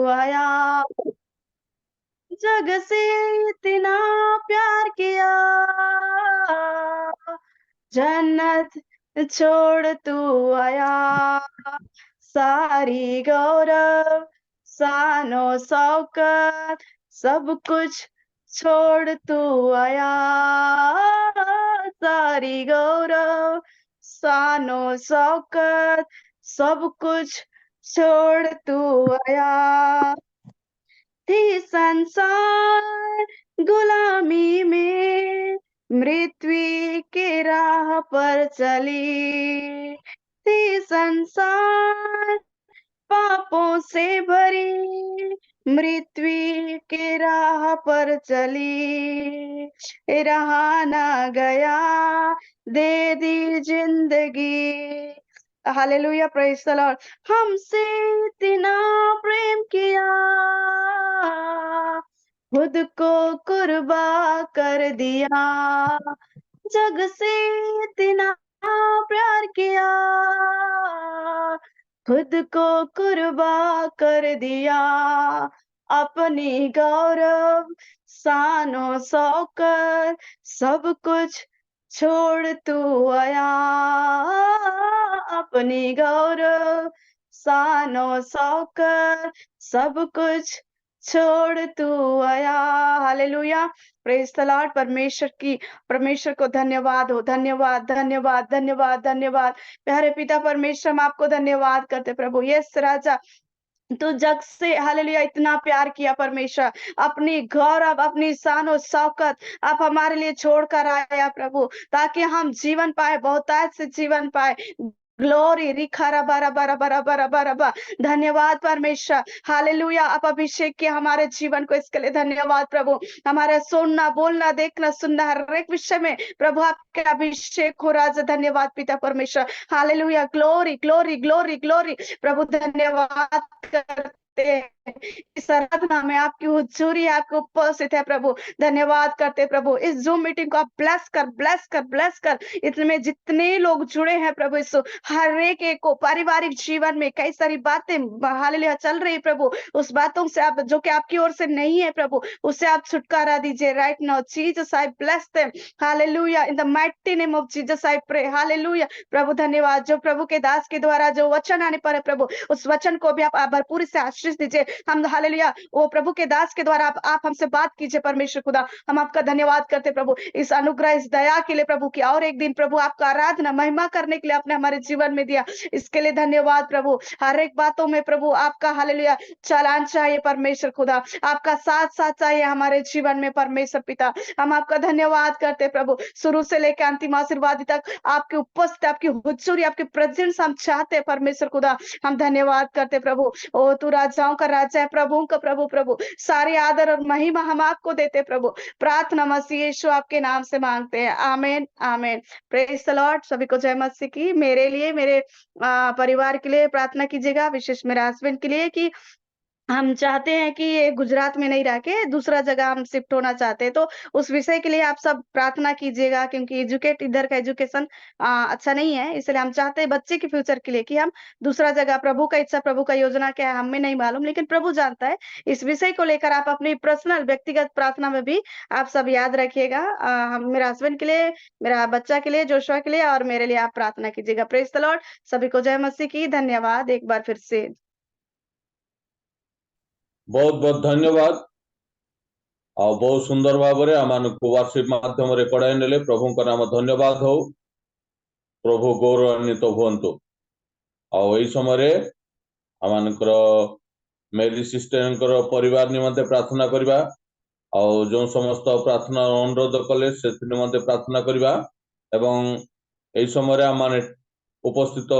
आया, जग से इतना प्यार किया, जन्नत छोड़ तू आया, सारी गौरव सानो शौकत सब कुछ छोड़ तू आया, सारी गौरव सानो शौकत सब कुछ छोड़ तू आया, थी संसार गुलामी में, मृत्यु के राह पर चली, थी संसार पापों से भरी, मृत्यु के राह पर चली, रहा ना गया दे दी जिंदगी। Hallelujah, praise the Lord. हमसे इतना प्रेम किया, खुद को कुर्बा कर दिया, जग से इतना प्यार किया, खुद को कुर्बा कर दिया, अपनी गौरव शानो शौकत सब कुछ छोड़ तू आया, अपनी गौरव शानो शौकत सब कुछ छोड़ तू आया। Hallelujah, praise the Lord. परमेश्वर को धन्यवाद हो, धन्यवाद धन्यवाद धन्यवाद धन्यवाद। प्यारे पिता परमेश्वर, हम आपको धन्यवाद करते प्रभु। यस राजा, तो जग से हालेलुया इतना प्यार किया परमेश्वर, अपनी गौरव अपनी शान और शौकत आप हमारे लिए छोड़ कर आया प्रभु, ताकि हम जीवन पाए, बहुतायत से जीवन पाए। ग्लोरी रिखारा बारा बारा बारा बारा बारा बा। धन्यवाद परमेश्वर, हालेलुया। आप अभिषेक किया हमारे जीवन को, इसके लिए धन्यवाद प्रभु। हमारा सुनना बोलना देखना सुनना हर एक विषय में प्रभु आपके अभिषेक हो राजा। धन्यवाद पिता परमेश्वर, hallelujah. Glory glory glory glory प्रभु, धन्यवाद करते हैं। इस आराधना में आपकी हुजूरी आपके उपस्थित है प्रभु। धन्यवाद करते प्रभु। इस जूम मीटिंग को आप ब्लेस कर ब्लेस कर ब्लेस कर। इसमें जितने लोग जुड़े हैं प्रभु यीशु, हर एक को पारिवारिक जीवन में कई सारी बातें हालेलुया चल रही प्रभु, उस बातों से आप जो कि आपकी ओर से नहीं है प्रभु, उससे आप छुटकारा दीजिए right now. Jesus I bless them, hallelujah, in the mighty name of Jesus I pray, hallelujah. प्रभु धन्यवाद, जो प्रभु के दास के द्वारा जो वचन आने पर है प्रभु, उस वचन को भी आप भरपूरी से आशीष दीजिए। हम हालेलुया वो प्रभु के दास के द्वारा आप हमसे बात कीजिए परमेश्वर खुदा। हम आपका धन्यवाद करते प्रभु, इस अनुग्रह इस दया के लिए प्रभु की और एक दिन प्रभु आपका आराधना महिमा करने के लिए आपने हमारे जीवन में दिया, इसके लिए धन्यवाद प्रभु। हर एक बातों में प्रभु आपका हालेलुया चालान चाहिए परमेश्वर खुदा, आपका साथ साथ चाहिए हमारे जीवन में परमेश्वर पिता। हम आपका धन्यवाद करते प्रभु, शुरू से लेकर अंतिम आशीर्वाद तक आपकी उपस्थिति आपकी हुजूरी आपकी प्रेजेंस हम चाहते हैं परमेश्वर खुदा। हम धन्यवाद करते प्रभु। ओ तू राजाओं का राजा है, प्रभुओं का प्रभु प्रभु। सारे आदर और महिमा हम आपको देते प्रभु। प्रार्थना मसीह यीशु आपके नाम से मांगते हैं, amen amen. Praise the lord. सभी को जय मसीह की। मेरे लिए मेरे परिवार के लिए प्रार्थना कीजिएगा, विशेष मेरे हस्बैंड के लिए, कि हम चाहते हैं कि ये गुजरात में नहीं रह के दूसरा जगह हम शिफ्ट होना चाहते हैं, तो उस विषय के लिए आप सब प्रार्थना कीजिएगा, क्योंकि इधर का एजुकेशन अच्छा नहीं है, इसलिए हम चाहते हैं बच्चे के फ्यूचर के लिए कि हम दूसरा जगह, प्रभु का इच्छा प्रभु का योजना क्या है हमें नहीं मालूम, लेकिन प्रभु जानता है। इस विषय को लेकर आप अपनी पर्सनल व्यक्तिगत प्रार्थना में भी आप सब याद रखिएगा। हम मेरे हस्बैंड के लिए, मेरा बच्चा के लिए, जोशुआ के लिए और मेरे लिए आप प्रार्थना कीजिएगा। Praise the lord. सभी को जय मसीह की। धन्यवाद एक बार फिर से। बहुत बहुत धन्यवाद। आ बहुत सुंदर भाव में आम वर्शिप माध्यम कड़ाई ने प्रभु का नाम धन्यवाद हो। प्रभु गौरवान्वित हुंतु। आई समय आम मेरी सिस्टर परिवार निमंते प्रार्थना करवा, जो समस्त प्रार्थना अनुरोध कले से निमंते प्रार्थना करवा। एवं यही समय आम उपस्थित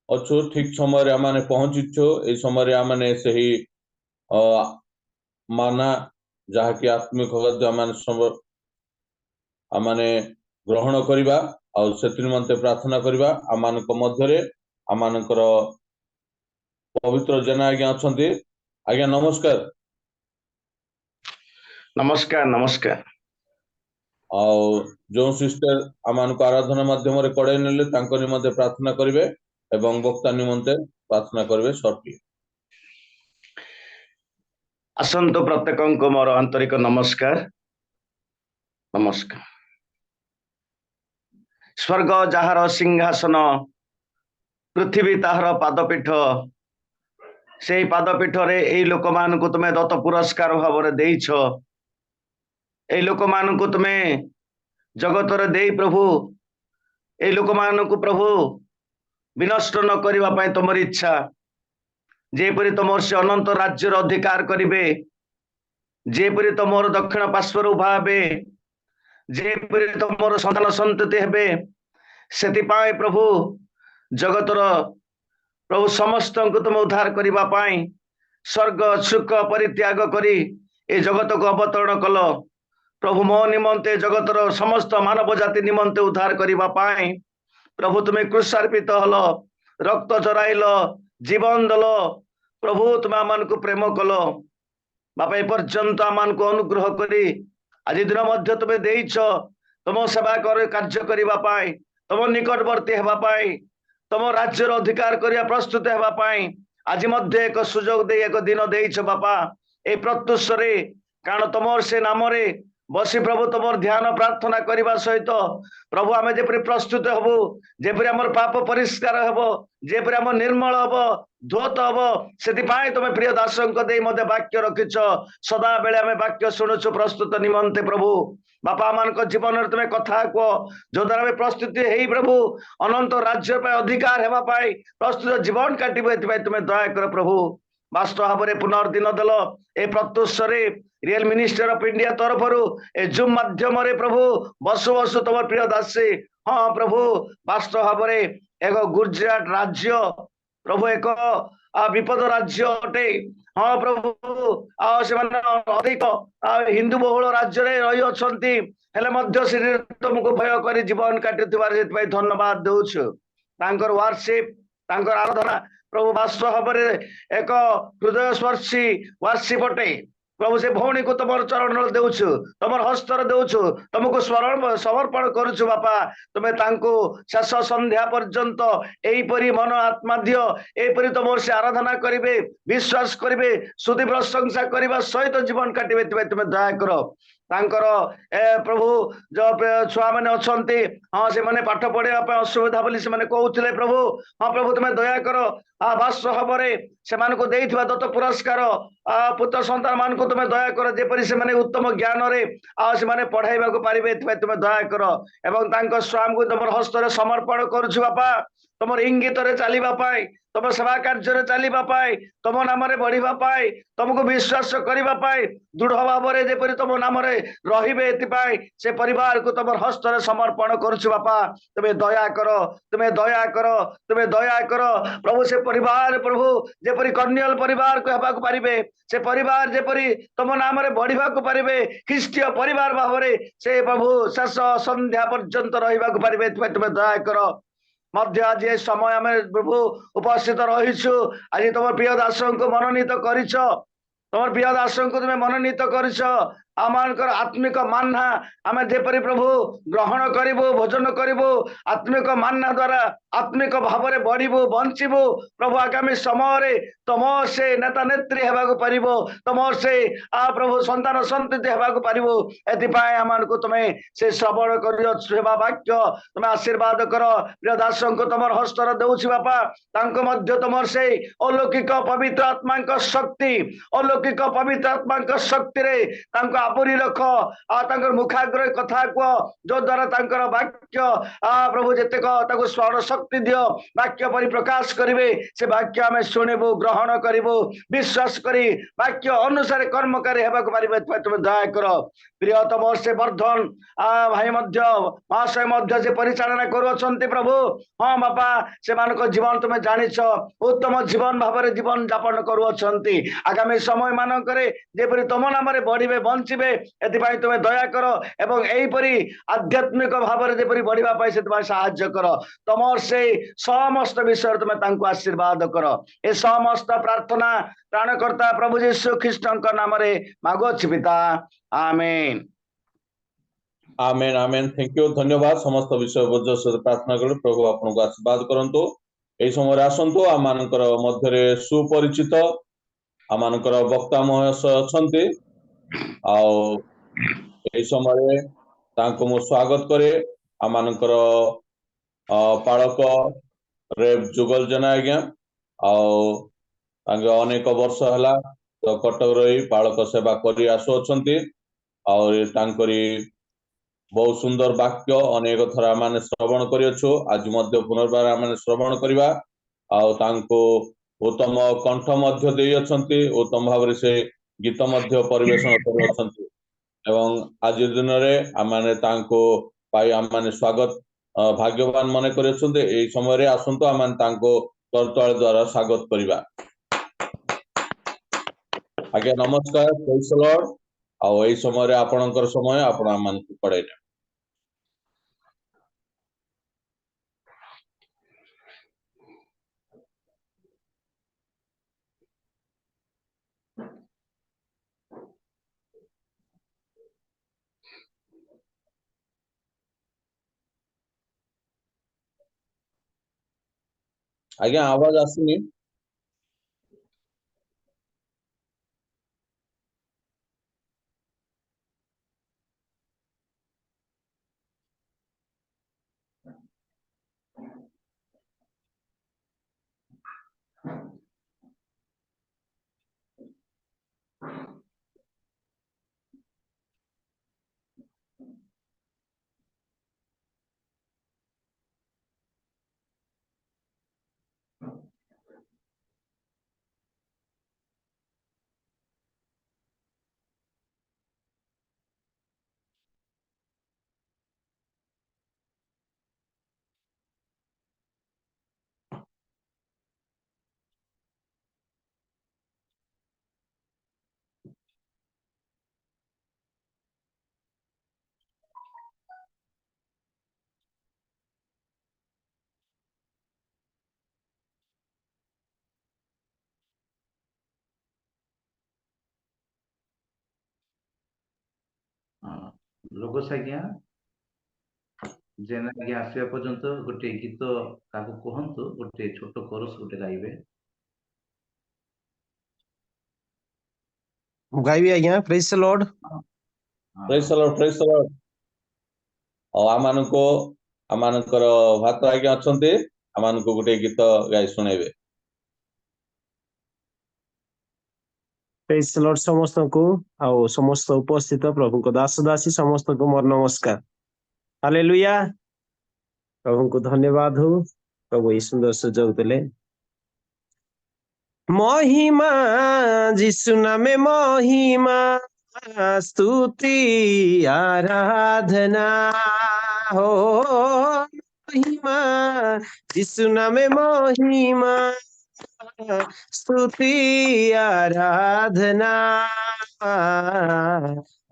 अच्छु, ठीक समय आम पहुंचीचु। यही समय आम माना जहाँकि आत्मिक आमने ग्रहण करवा और से निमंते प्रार्थना करवा। आम मध्य आमर पवित्र जेना आज्ञा अच्छा। आज्ञा नमस्कार। नमस्कार नमस्कार। जो सिस्टर आम आराधना माध्यम कड़ाई ने निमंते प्रार्थना करेंगे एवं वक्ता निमंते प्रार्थना करेंगे। शॉर्टली आसंतु प्रत्येक मोर आंतरिक नमस्कार। नमस्कार। स्वर्ग जहार सिंहासन, पृथ्वी ताहार पादपीठ, से पादपीठ रे ए लोक मान को तुम्हें दत्त पुरस्कार भाव रे देइछ। ए लोक मान को तुम्हें जगत रे देई प्रभु, ए लोक मान को प्रभु विनष्ट न करबा पय तमर इच्छा, जेपरि तमर से अनंत राज्य रो अधिकार करिवे, जेपरि तमर दक्षिण पार्श्वर भावे, जेपरि तमर संतान संतति हेबे, सेति पाए प्रभु जगतर प्रभु समस्त को तुम उद्धार करबा पाई स्वर्ग सुख परित्याग करी ए जगत को अवतरण कल। प्रभु मो निमंते जगतर समस्त मानव जाति निमंते उद्धार करबा पाई प्रभु तुम्हें क्रूसार्पित हल, रक्त जराइल, जीवन दल। प्रभु तुम आमान को प्रेम कल बापा, ए पर्यंत आमान को अनुग्रह करी आज दिन मध्य तुम्हें देइछ तुम सेवा कर कार्य करबा पाई, तुम निकटवर्ती हेबा पाई, तुम राज्यर अधिकार करिया प्रस्तुत हेबा पाई आज मध्य एक सुजोग दे एक दिन देइछ बापा। ए प्रत्युषरे कारण तुमर से नाम रे बसी प्रभु तुमर ध्यान प्रार्थना करबा सहित प्रभु आमे जेपरि प्रस्तुत हबो, जेपरि हमर पाप परिष्कार हबो, जेपरि हम निर्मल हबो, धोत हबो, सेति पाए तुमे प्रिय दासंक दे मते वाक्य रखिछ। सदा बेले आमे वाक्य सुनुछु प्रस्तुत निमंते प्रभु बापा मान को जीवन रे तुमे कथा को जो द्वारा में प्रस्तुति हेई प्रभु अनंत राज्य पे अधिकार हेबा पाई प्रस्तुत जीवन काटिबो, एति तुमे दया कर प्रभु। वास्तव भाव में पुनर्दिन दल ए प्रत्युषरे रियल मिनिस्टर ऑफ इंडिया तरफ ए जूम माध्यम रे प्रभु बसु बसु तुम प्रिय दासी हाँ प्रभु वास्तव भाव में एक गुजरात राज्य प्रभु एक विपद राज्य अटे। हाँ प्रभु अधिक हिंदू बहुल राज्य रे रही अछंती हेले मध्य से तुमको भय कर जीवन काटि धन्यवाद दउछु। तांकर वार्शिप तांकर आराधना प्रभु वास्तव भाव में एक हृदय स्पर्शी वार्शिप अटे प्रभु। से भौणी को तुम चरण देउछु, तुम हस्त देउछु, तुमको स्मरण समर्पण करुछु बापा। तुम्हें तांको शेष संध्या पर्यंत एपरी मन आत्मा दियो, एपरी तुम से आराधना करिवे, विश्वास करिवे, स्तुति प्रशंसा करबा सहित जीवन काटिबे, तुम्हें दया करो। तांकर ए प्रभु जो छुआ मैंने अच्छे हाँ से मैंने पाठ पढ़ा असुविधा बोली से मैंने कहते प्रभु हाँ प्रभु तुम्हें दया कर वास्तव भाव में को देइथिबा दत्त पुरस्कार पुत्र संतान मान को तुम्हें दया कर जेपरि से मैंने उत्तम ज्ञान रे से मैंने पढ़ाइबा को पारिबे, तुम्हें दया कर एवं तांको स्वामी को तुम हस्त रे समर्पण करूछु बापा। तुम इंगित रे चलिबा पाई, तुम सेवा कार्य रे चलिबा पाई, तुम नाम रे बढ़िबा पाई, तुमको विश्वास करिबा पाई दृढ़ भाव में जेपरि तुम नाम रे रहिबे, एति पाई से परिवार को तुम हस्त रे समर्पण करूछु बापा। तुम्हें दया करो, तुम्हें दया करो, तुम्हें दया करो प्रभु। से परिवार प्रभु जेपरि कन्यल परिवार को हेबाक पारिबे, से परिवार जेपरि तुम नाम रे बढ़िबा को पारिबे, ख्रीष्टीय परिवार भाव में से प्रभु शेष संध्या पर्यंत रहिबा को पारिबे, तुम्हें दया करो। मध्य आज ये समय आम प्रभु उपस्थित रहीछु। आज तुम प्रिय दास को मनोनीत करिछ, तुम प्रिय दास को तुम्हें मनोनीत करिछ। आमानकर आत्मिक मान्ना आम जेपरि प्रभु ग्रहण करिबो, भोजन करिबो, आत्मिक मान्ना द्वारा आत्मिक भाव में बढ़िबो, बंचिबो प्रभु। आगामी समय तुम से नेता नेत्री हेबाक पारिबो, तुम से प्रभु संतान संतति हेबाक पारिबो। एतिपाई आमानको तुम्हें से श्रवण करियो वाक्य तुम्हें आशीर्वाद कर। प्रिय दास को तुम हस्त देउछि बापा, तांको मध्य तुम से अलौकिक पवित्र आत्मा शक्ति, अलौकिक पवित्र आत्मा शक्ति रे तांको आपुरी रख, मुखाग्र कथा कह जो द्वारा तांकर वाक्य प्रभु जेतेक ताको स्मरण शक्ति दियो, वाक्य परिप्रकाश करिवे, से वाक्य आमे सुनिबो, ग्रहण करिबो, विश्वास करी वाक्य अनुसार कर्मकारी हेबाक पारिबे, तुम दया कर। प्रिय तुम से वर्धन भाई मध्य महाशय मध्य से परिचालना करुछंती प्रभु। हाँ बापा से जीवन तुम्हें जानिछ, उत्तम जीवन भाव में जीवन यापन करुछंती। आगामी समय मानकरे जेपरि तुम नाम रे बढ़िबे, बंचिबे, एतिपाई तुम्हें दया कर एवं एहीपरि आध्यात्मिक भाव में जेपरि बढ़िबा पाई से तुम्हें साहाय्य कर। तुम से समस्त विषय तुम्हें तांको आशीर्वाद कर। ए समस्त प्रार्थना प्राणकर्ता प्रभु यीशु ख्रीष्ट नाम रे मागुछि पिता, आमेन आमेन आमेन। थैंक यू, धन्यवाद। समस्त विषय बोझ सहित प्रार्थना करू प्रभु आपको आशीर्वाद करंतु। एई समय आसंतु आम मानकर मध्य सुपरिचित आमानकर वक्ता महोदय अछंती आउ एई समय तांको मु स्वागत करे आमानकर पालक रेव जुगल जना आज्ञा आउ तांगे अनेक वर्ष हला तो कटक रही पालक सेवा करी आसुअछंती और तांकरी बहुत सुंदर वाक्य अनेक थर आम श्रवण करियछु आज मध्य पुनर्बार आम श्रवण करवा आउ तांको उत्तम कंठ मध्य देई अछंती उत्तम भाव से गीत मध्य परिवेषण करुछंती एवं आज दिन में आम तांको पाई आम स्वागत भाग्यवान मन करियछंती एई समय रे आसंतो आम तांको करताल द्वारा स्वागत करवा आज्ञा नमस्कार प्रेज द लॉर्ड आउ एई समय रे आपणकर समय आपण आम पड़े आज्ञा आवाज आसुनी लोगोस आज्ञा जेना आज्ञा आसिया पर्यंत गोटे गीत ताको कहंतु गोटे छोट कोरस गोटे गाइबे गाइबे आज्ञा praise the lord praise the Lord और आमानकर भात आज्ञा अछंती आमानको गोटे गीत गाई सुनेबे प्रेज द लॉर्ड समस्त को आउ समस्त उपस्थित प्रभु को दास दासी समस्त को मोर नमस्कार हालेलुया प्रभु को धन्यवाद हो प्रभु ये सुंदर सुजोग देले महिमा जिसु नामे महिमा स्तुति आराधना हो महिमा जिसु नामे महिमा स्तुति आराधना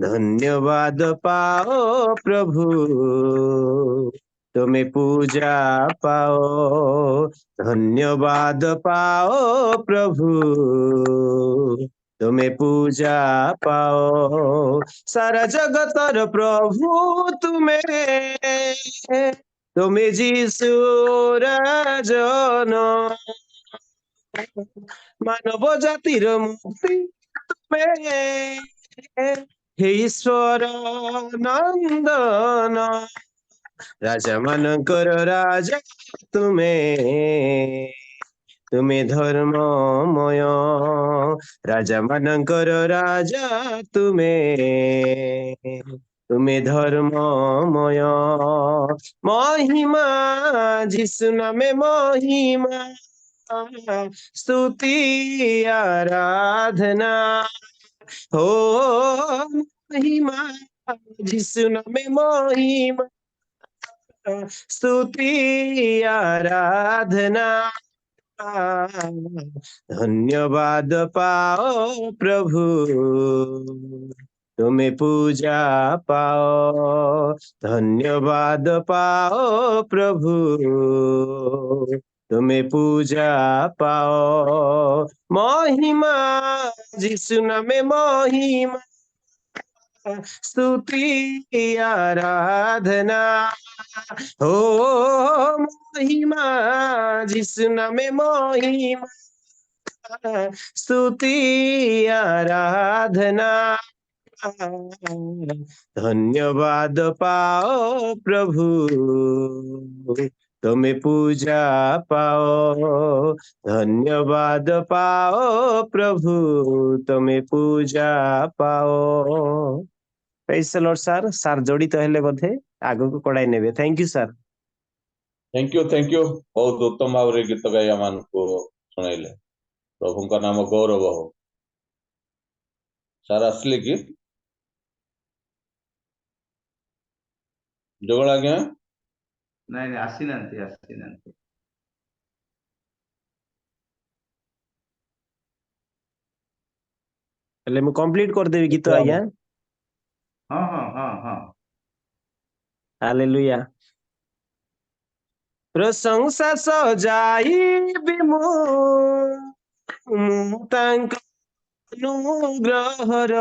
धन्यवाद पाओ प्रभु तुम्हें पूजा पाओ धन्यवाद पाओ प्रभु तुम्हें पूजा पाओ सारा जगतर प्रभु तुम्हें जीसु राजन मानव जातिर मुक्ति तुम्हें हे ईश्वर नंदन राजा मानकर राजा तुम्हें धर्ममय राजा मानकर राजा तुम्हें धर्ममय महिमा जिसु नामे महिमा स्तुति आराधना हो महिमा जिसु नामे महिमा स्तुति आराधना धन्यवाद पाओ प्रभु तुम्हें पूजा पाओ धन्यवाद पाओ प्रभु तुम्हें पूजा पाओ महिमा जिसु नामे महिमा स्तुति आराधना हो महिमा जिसु नामे महिमा स्तुति आराधना धन्यवाद पाओ प्रभु तुम्हें पूजा पाओ धन्यवाद पाओ प्रभु तुम्हें पूजा पाओ praise the lord sir sir जड़ित हेले बोधे आगो को कड़ाई नेबे thank you sir thank you बहुत उत्तम भाव रे गीत गाई आम को सुनाइले प्रभु का नाम गौरव हो सर आसले कि जगल आज्ञा ନାଇଁ ନାଇଁ ଆସିନାହାନ୍ତି हेले मु कंप्लीट कर देबी गीत आज्ञा ହଁ हालेलुया प्रशंसा सजाइबी ମୁଁ ତାଙ୍କ ଅନୁଗ୍ରହର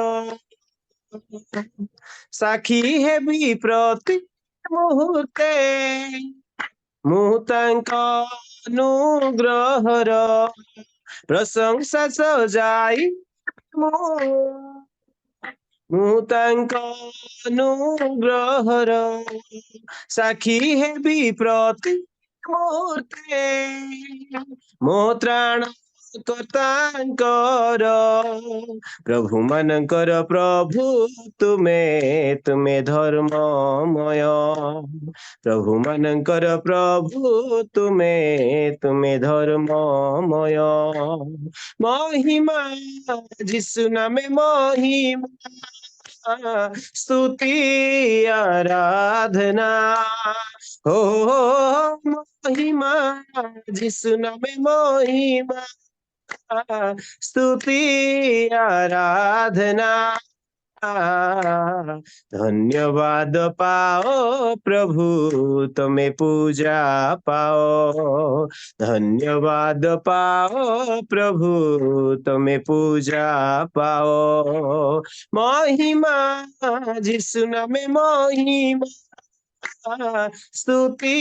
ସାକ୍ଷୀ ହେବି ପ୍ରତି ମୁହୂର୍ତ୍ତେ ମୁଁ ତାଙ୍କ ଅନୁଗ୍ରହର ପ୍ରଶଂସା ସଜାଇ ମୁଁ ତାଙ୍କ ଅନୁଗ୍ରହର ସାକ୍ଷୀ ହେବି ପ୍ରତି ମୁହୂର୍ତ୍ତେ ମୋ ତ୍ରାଣ କର୍ତ୍ତାଙ୍କର ପ୍ରଭୁ ମାନଙ୍କର ପ୍ରଭୁ ତୁମେ ଧର୍ମମୟ ପ୍ରଭୁ ମାନଙ୍କର ପ୍ରଭୁ ତୁମେ ଧର୍ମମୟ ମହିମା ଯୀଶୁ ନାମେ ମହିମା स्तुति आराधना हो महिमा जिसु नामे महिमा स्तुति आराधना धन्यवाद पाओ प्रभु तुम्हें पूजा पाओ धन्यवाद पाओ प्रभु तुम्हें पूजा पाओ महिमा जिसु नामे महिमा स्तुति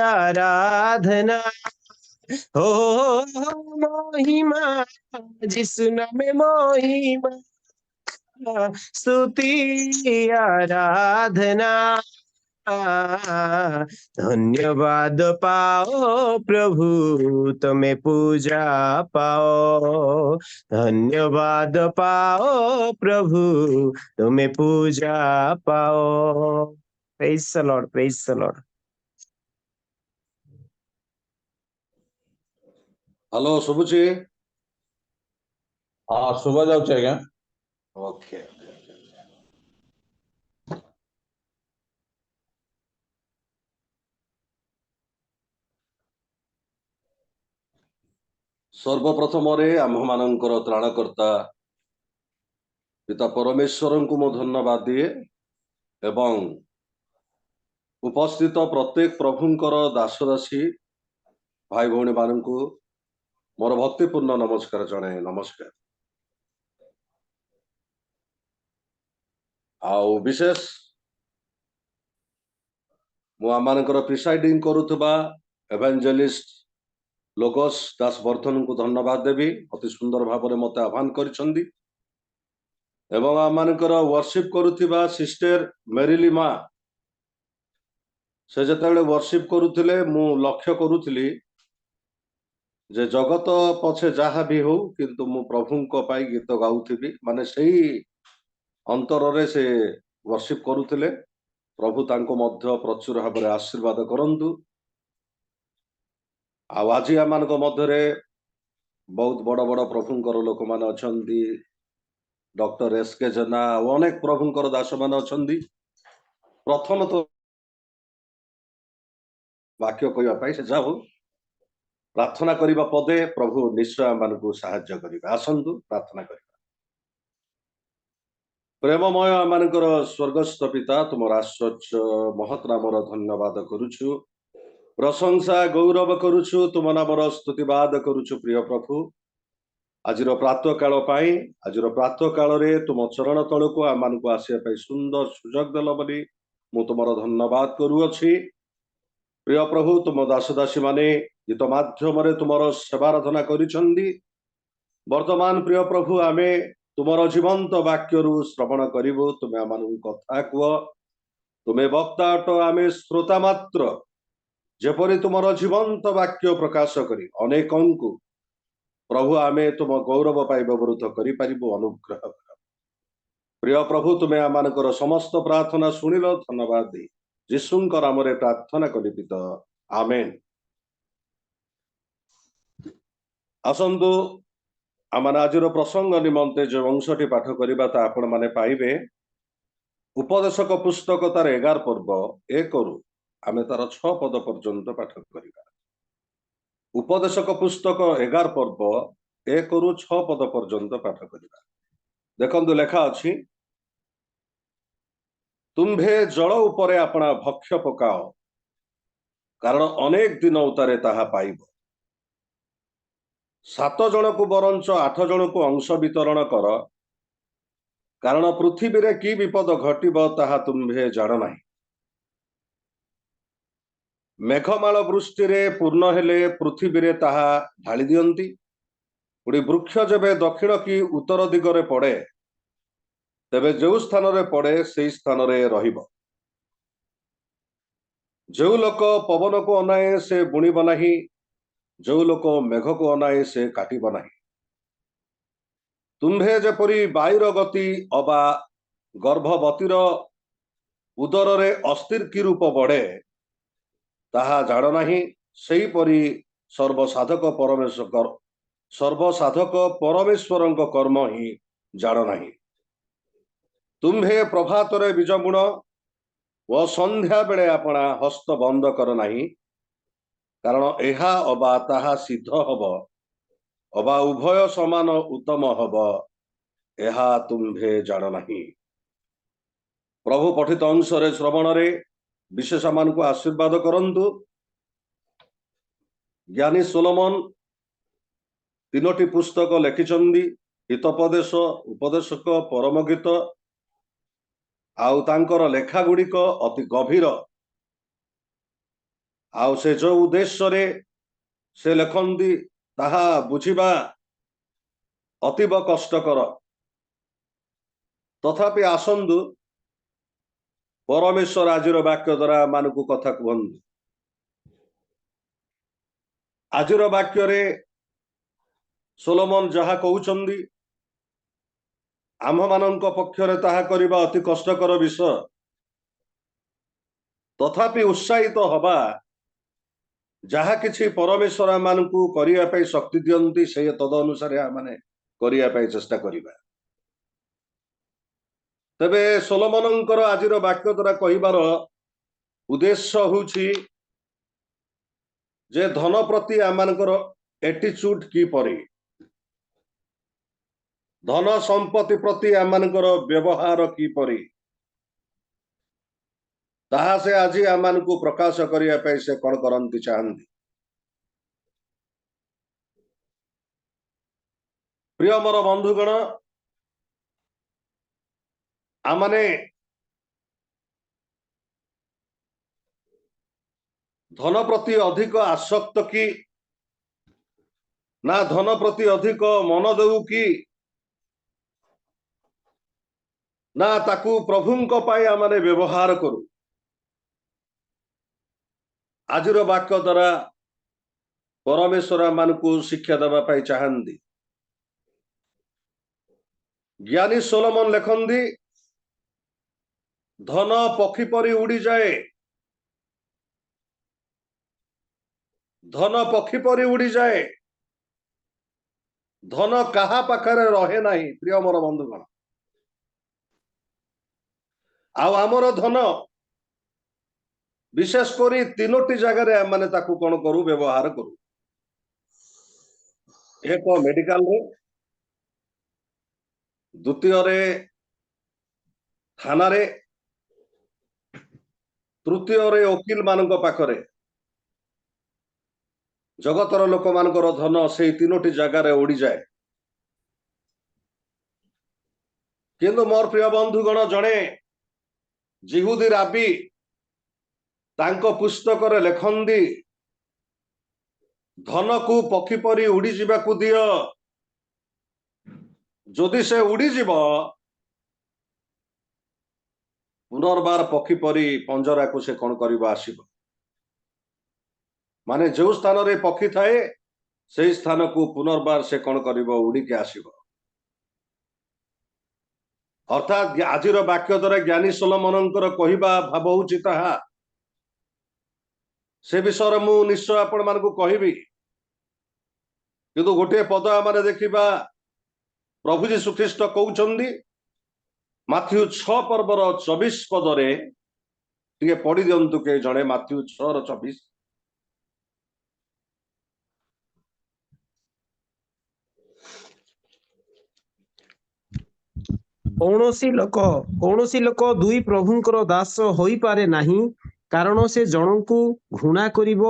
आराधना हो महिमा जिसु नामे महिमा स्तुति आराधना धन्यवाद पाओ प्रभु तुम्हें पूजा पाओ धन्यवाद पाओ प्रभु तुम्हें पूजा पाओ praise the lord praise the lord hello शुभुची हाँ शुभ जाऊँ आज्ञा ओके सर्वप्रथम आम मानकर त्राणकर्ता पिता परमेश्वर को मो धन्यवाद दिए एवं उपस्थित प्रत्येक प्रभुंकर दासदासी भाई भौणी मान को मोर भक्तिपूर्ण नमस्कार जनाए नमस्कार आउ विशेष मु आमानकर प्रिसाइडिंग करुवा एवेंजेलिस्ट लोगस दास वर्धन को धन्यवाद देवी अति सुंदर भाव में मत आह्वान करिसेंदी एवं आमानकर वर्शिप करुवा सिस्टर मेरिली माँ से जेतेबेले वर्शिप करुथिले मु लक्ष्य करुथिली जे जगत पछे जहा भी हो किंतु मु प्रभुंको पाई गीत गाउथिबी माने सही अंतर रे से वर्शिप करुथिले प्रभु तांको मध्य प्रचुर भाव में आशीर्वाद करंतु आज आम मध्य बहुत बड़ बड़ प्रभुंकर लोक मान अच्छा डॉक्टर एस के जेना अनेक प्रभुंकर दास मान अच्छा प्रथम तो वाक्य कहवाई से जाओ प्रार्थना करने पदे प्रभु निश्चय आम को साहाय्य करेंगे आसतु प्रार्थना करवा प्रेममय आमर स्वर्गस्थ पिता तुम आश्चर्य महत नामर धन्यवाद करुछु प्रशंसा गौरव करुछु तुम नामर स्तुतिवाद करुछु प्रिय प्रभु आज प्रातः काल आज प्रातः काल तुम चरण तल को आम को आसपा सुंदर सुजोग देल बोली मु तुम धन्यवाद करुअछि प्रिय प्रभु तुम दासदासी माने गीत माध्यम तुम सेवाराधना करिछंदी वर्तमान प्रिय प्रभु आमे तुमर जीवंत वाक्य श्रवण करू तुम्हें आम कथा कह तुम्हें वक्ता अट आमे श्रोता मात्र जेपरी तुमर जीवंत वाक्य प्रकाश करी अनेकों प्रभु आमे तुम गौरव पाई व्यवहृत करूँ अनुग्रह कर प्रिय प्रभु तुम्हें आम समस्त प्रार्थना शुणिल धन्यवाद दे जीशुंकर नाम प्रार्थना करी पिता आमेन। आसंतु आम आज प्रसंग निमंते जो अंशटी पाठ करवा आपण मैंने पाइबे उपदेशक पुस्तक तार 11 पर्व 1 रु आमे तार 6 पद पर्यंत पाठ करवा। उपदेशक पुस्तक 11 पर्व 1 रु 6 पद पर्यंत पाठ करवा। देखंतु लेखा अछि तुम्भे जल उपरे आपणा भक्ष्य पकाओ कारण अनेक दिन उतारे ताहा पाइब 7 जन को बरंच 8 जन को अंश वितरण कर कारण पृथ्वी रे की विपद घटिब ताहा तुम्भे जान नाही। मेघमाल वृष्टि रे पूर्ण हेले पृथ्वी रे ताहा ढाली दियंती पुणी वृक्ष जेबे दक्षिण की उत्तर दिगरे पड़े तेबे जो स्थान रे पड़े से स्थान रे रहिब। जो लोक पवन को अनाए से बुणीब नाही जो लोक मेघ को अनाए से काटिब नाही। तुम्भे जेपरी वायुर गति अबा गर्भवतीर उदर रे अस्थिर की रूप बढ़े ताहा जान नाही सेहीपरि सर्वसाधक परमेश्वरଙ୍କ कर्म ही जान नाही। तुम्भे प्रभात रे बीजगुण व संध्या बेले आपणा हस्त बंद कर नाही कारण एहा अबा ताहा सिद्ध हब अबा उभय समान उत्तम हब एहा तुम्भे जान नाही। प्रभु पठित अंश रे श्रवण रे विशेष मान को आशीर्वाद करंतु। ज्ञानी सोलोमन 3टी पुस्तक लिखिचंदी हितोपदेश उपदेशक परम गीत आउ तांकर लेखा गुड़िक अति गभीर आउ से जो उद्देश्य रे से लेखंदी ताहा बुझिबा अतीब कष्टकर तथापि आसंदु परमेश्वर आजिर वाक्य द्वारा मानकु कथा कहंतु। आजिर वाक्य रे सोलोमन जहा कहउचंदी आम मानक पक्षरे ताहा करिबा अति कष्टकर विषय तथापि उत्साहित हबा जहा किछि परमेश्वर मानकु करिया पई शक्ति दियंती से तद अनुसार माने करिया पई चेष्टा करिबा। तबे सोलोमनंकर आजिर वाक्य द्वारा कहिबार उद्देश्य होछि जे धन प्रति आमानकर एटीट्यूड की परि धन संपत्ति प्रति आमानकर व्यवहार की परि ताहा से आज आमान को प्रकाश करिया पे से कौन करंती चाहती। प्रिय मोर बंधुगण आमने धन प्रति अधिक आसक्त की ना धन प्रति अधिक मन देउ की ना ताकू प्रभुंक पाई आमने व्यवहार करू। आजिर वाक्य द्वारा परमेश्वर मान को शिक्षा देवा पाई चाहती। ज्ञानी सोलोमन लेखंदी धन पक्षी परी उड़ी जाए धन पक्षी परी उड़ी जाए धन कहा पाखरे रहे नहीं। प्रिय मोर बंधुगण आमर धन विशेष करी 3टी जगह माने ताकू कौन करू व्यवहार करू। एक मेडिकल रे द्वितीय रे थाना रे तृतीय रे वकील मानक पाखरे जगतर लोक मानकर धन से 3टी जगह रे उड़ी जाए। किंतु मोर प्रिय बंधुगण जड़े जिहुदी राबी तांको पुस्तक रे लेखंदी धन को पक्षी परी उड़ी जावाकू दियो ଯଦି ସେ ଉଡ଼ିଯିବ ପୁନର୍ବାର ପକ୍ଷୀ ପରି ପଞ୍ଜରାକୁ ସେ କଣ କରିବ ଆସିବ। ମାନେ ଯୋଉ ସ୍ଥାନରେ ପକ୍ଷୀ ଥାଏ ସେଇ ସ୍ଥାନକୁ ପୁନର୍ବାର ସେ କଣ କରିବ ଉଡ଼ିକି ଆସିବ। ଅର୍ଥାତ୍ ଆଜିର ବାକ୍ୟ ଦ୍ୱାରା ଜ୍ଞାନୀ ସୋଲୋମନଙ୍କର କହିବା ଭାବ ହଉଛି ତାହା। ସେ ବିଷୟରେ ମୁଁ ନିଶ୍ଚୟ ଆପଣମାନଙ୍କୁ କହିବି, କିନ୍ତୁ ଗୋଟିଏ ପଦ ଆମେ ଦେଖିବା ପ୍ରଭୁ ଯୀଶୁ ଖ୍ରୀଷ୍ଟ କହୁଛନ୍ତି ମାଥ୍ୟୁ 6 ପର୍ବର 24 ପଦରେ, ଟିକେ ପଢି ଦିଅନ୍ତୁ କେହି ଜଣେ ମାଥ୍ୟୁ 6:24। କୌଣସି ଲୋକ ଦୁଇ ପ୍ରଭୁଙ୍କର ଦାସ ହୋଇପାରେ ନାହିଁ, କାରଣ ସେ ଜଣଙ୍କୁ ଘୃଣା କରିବ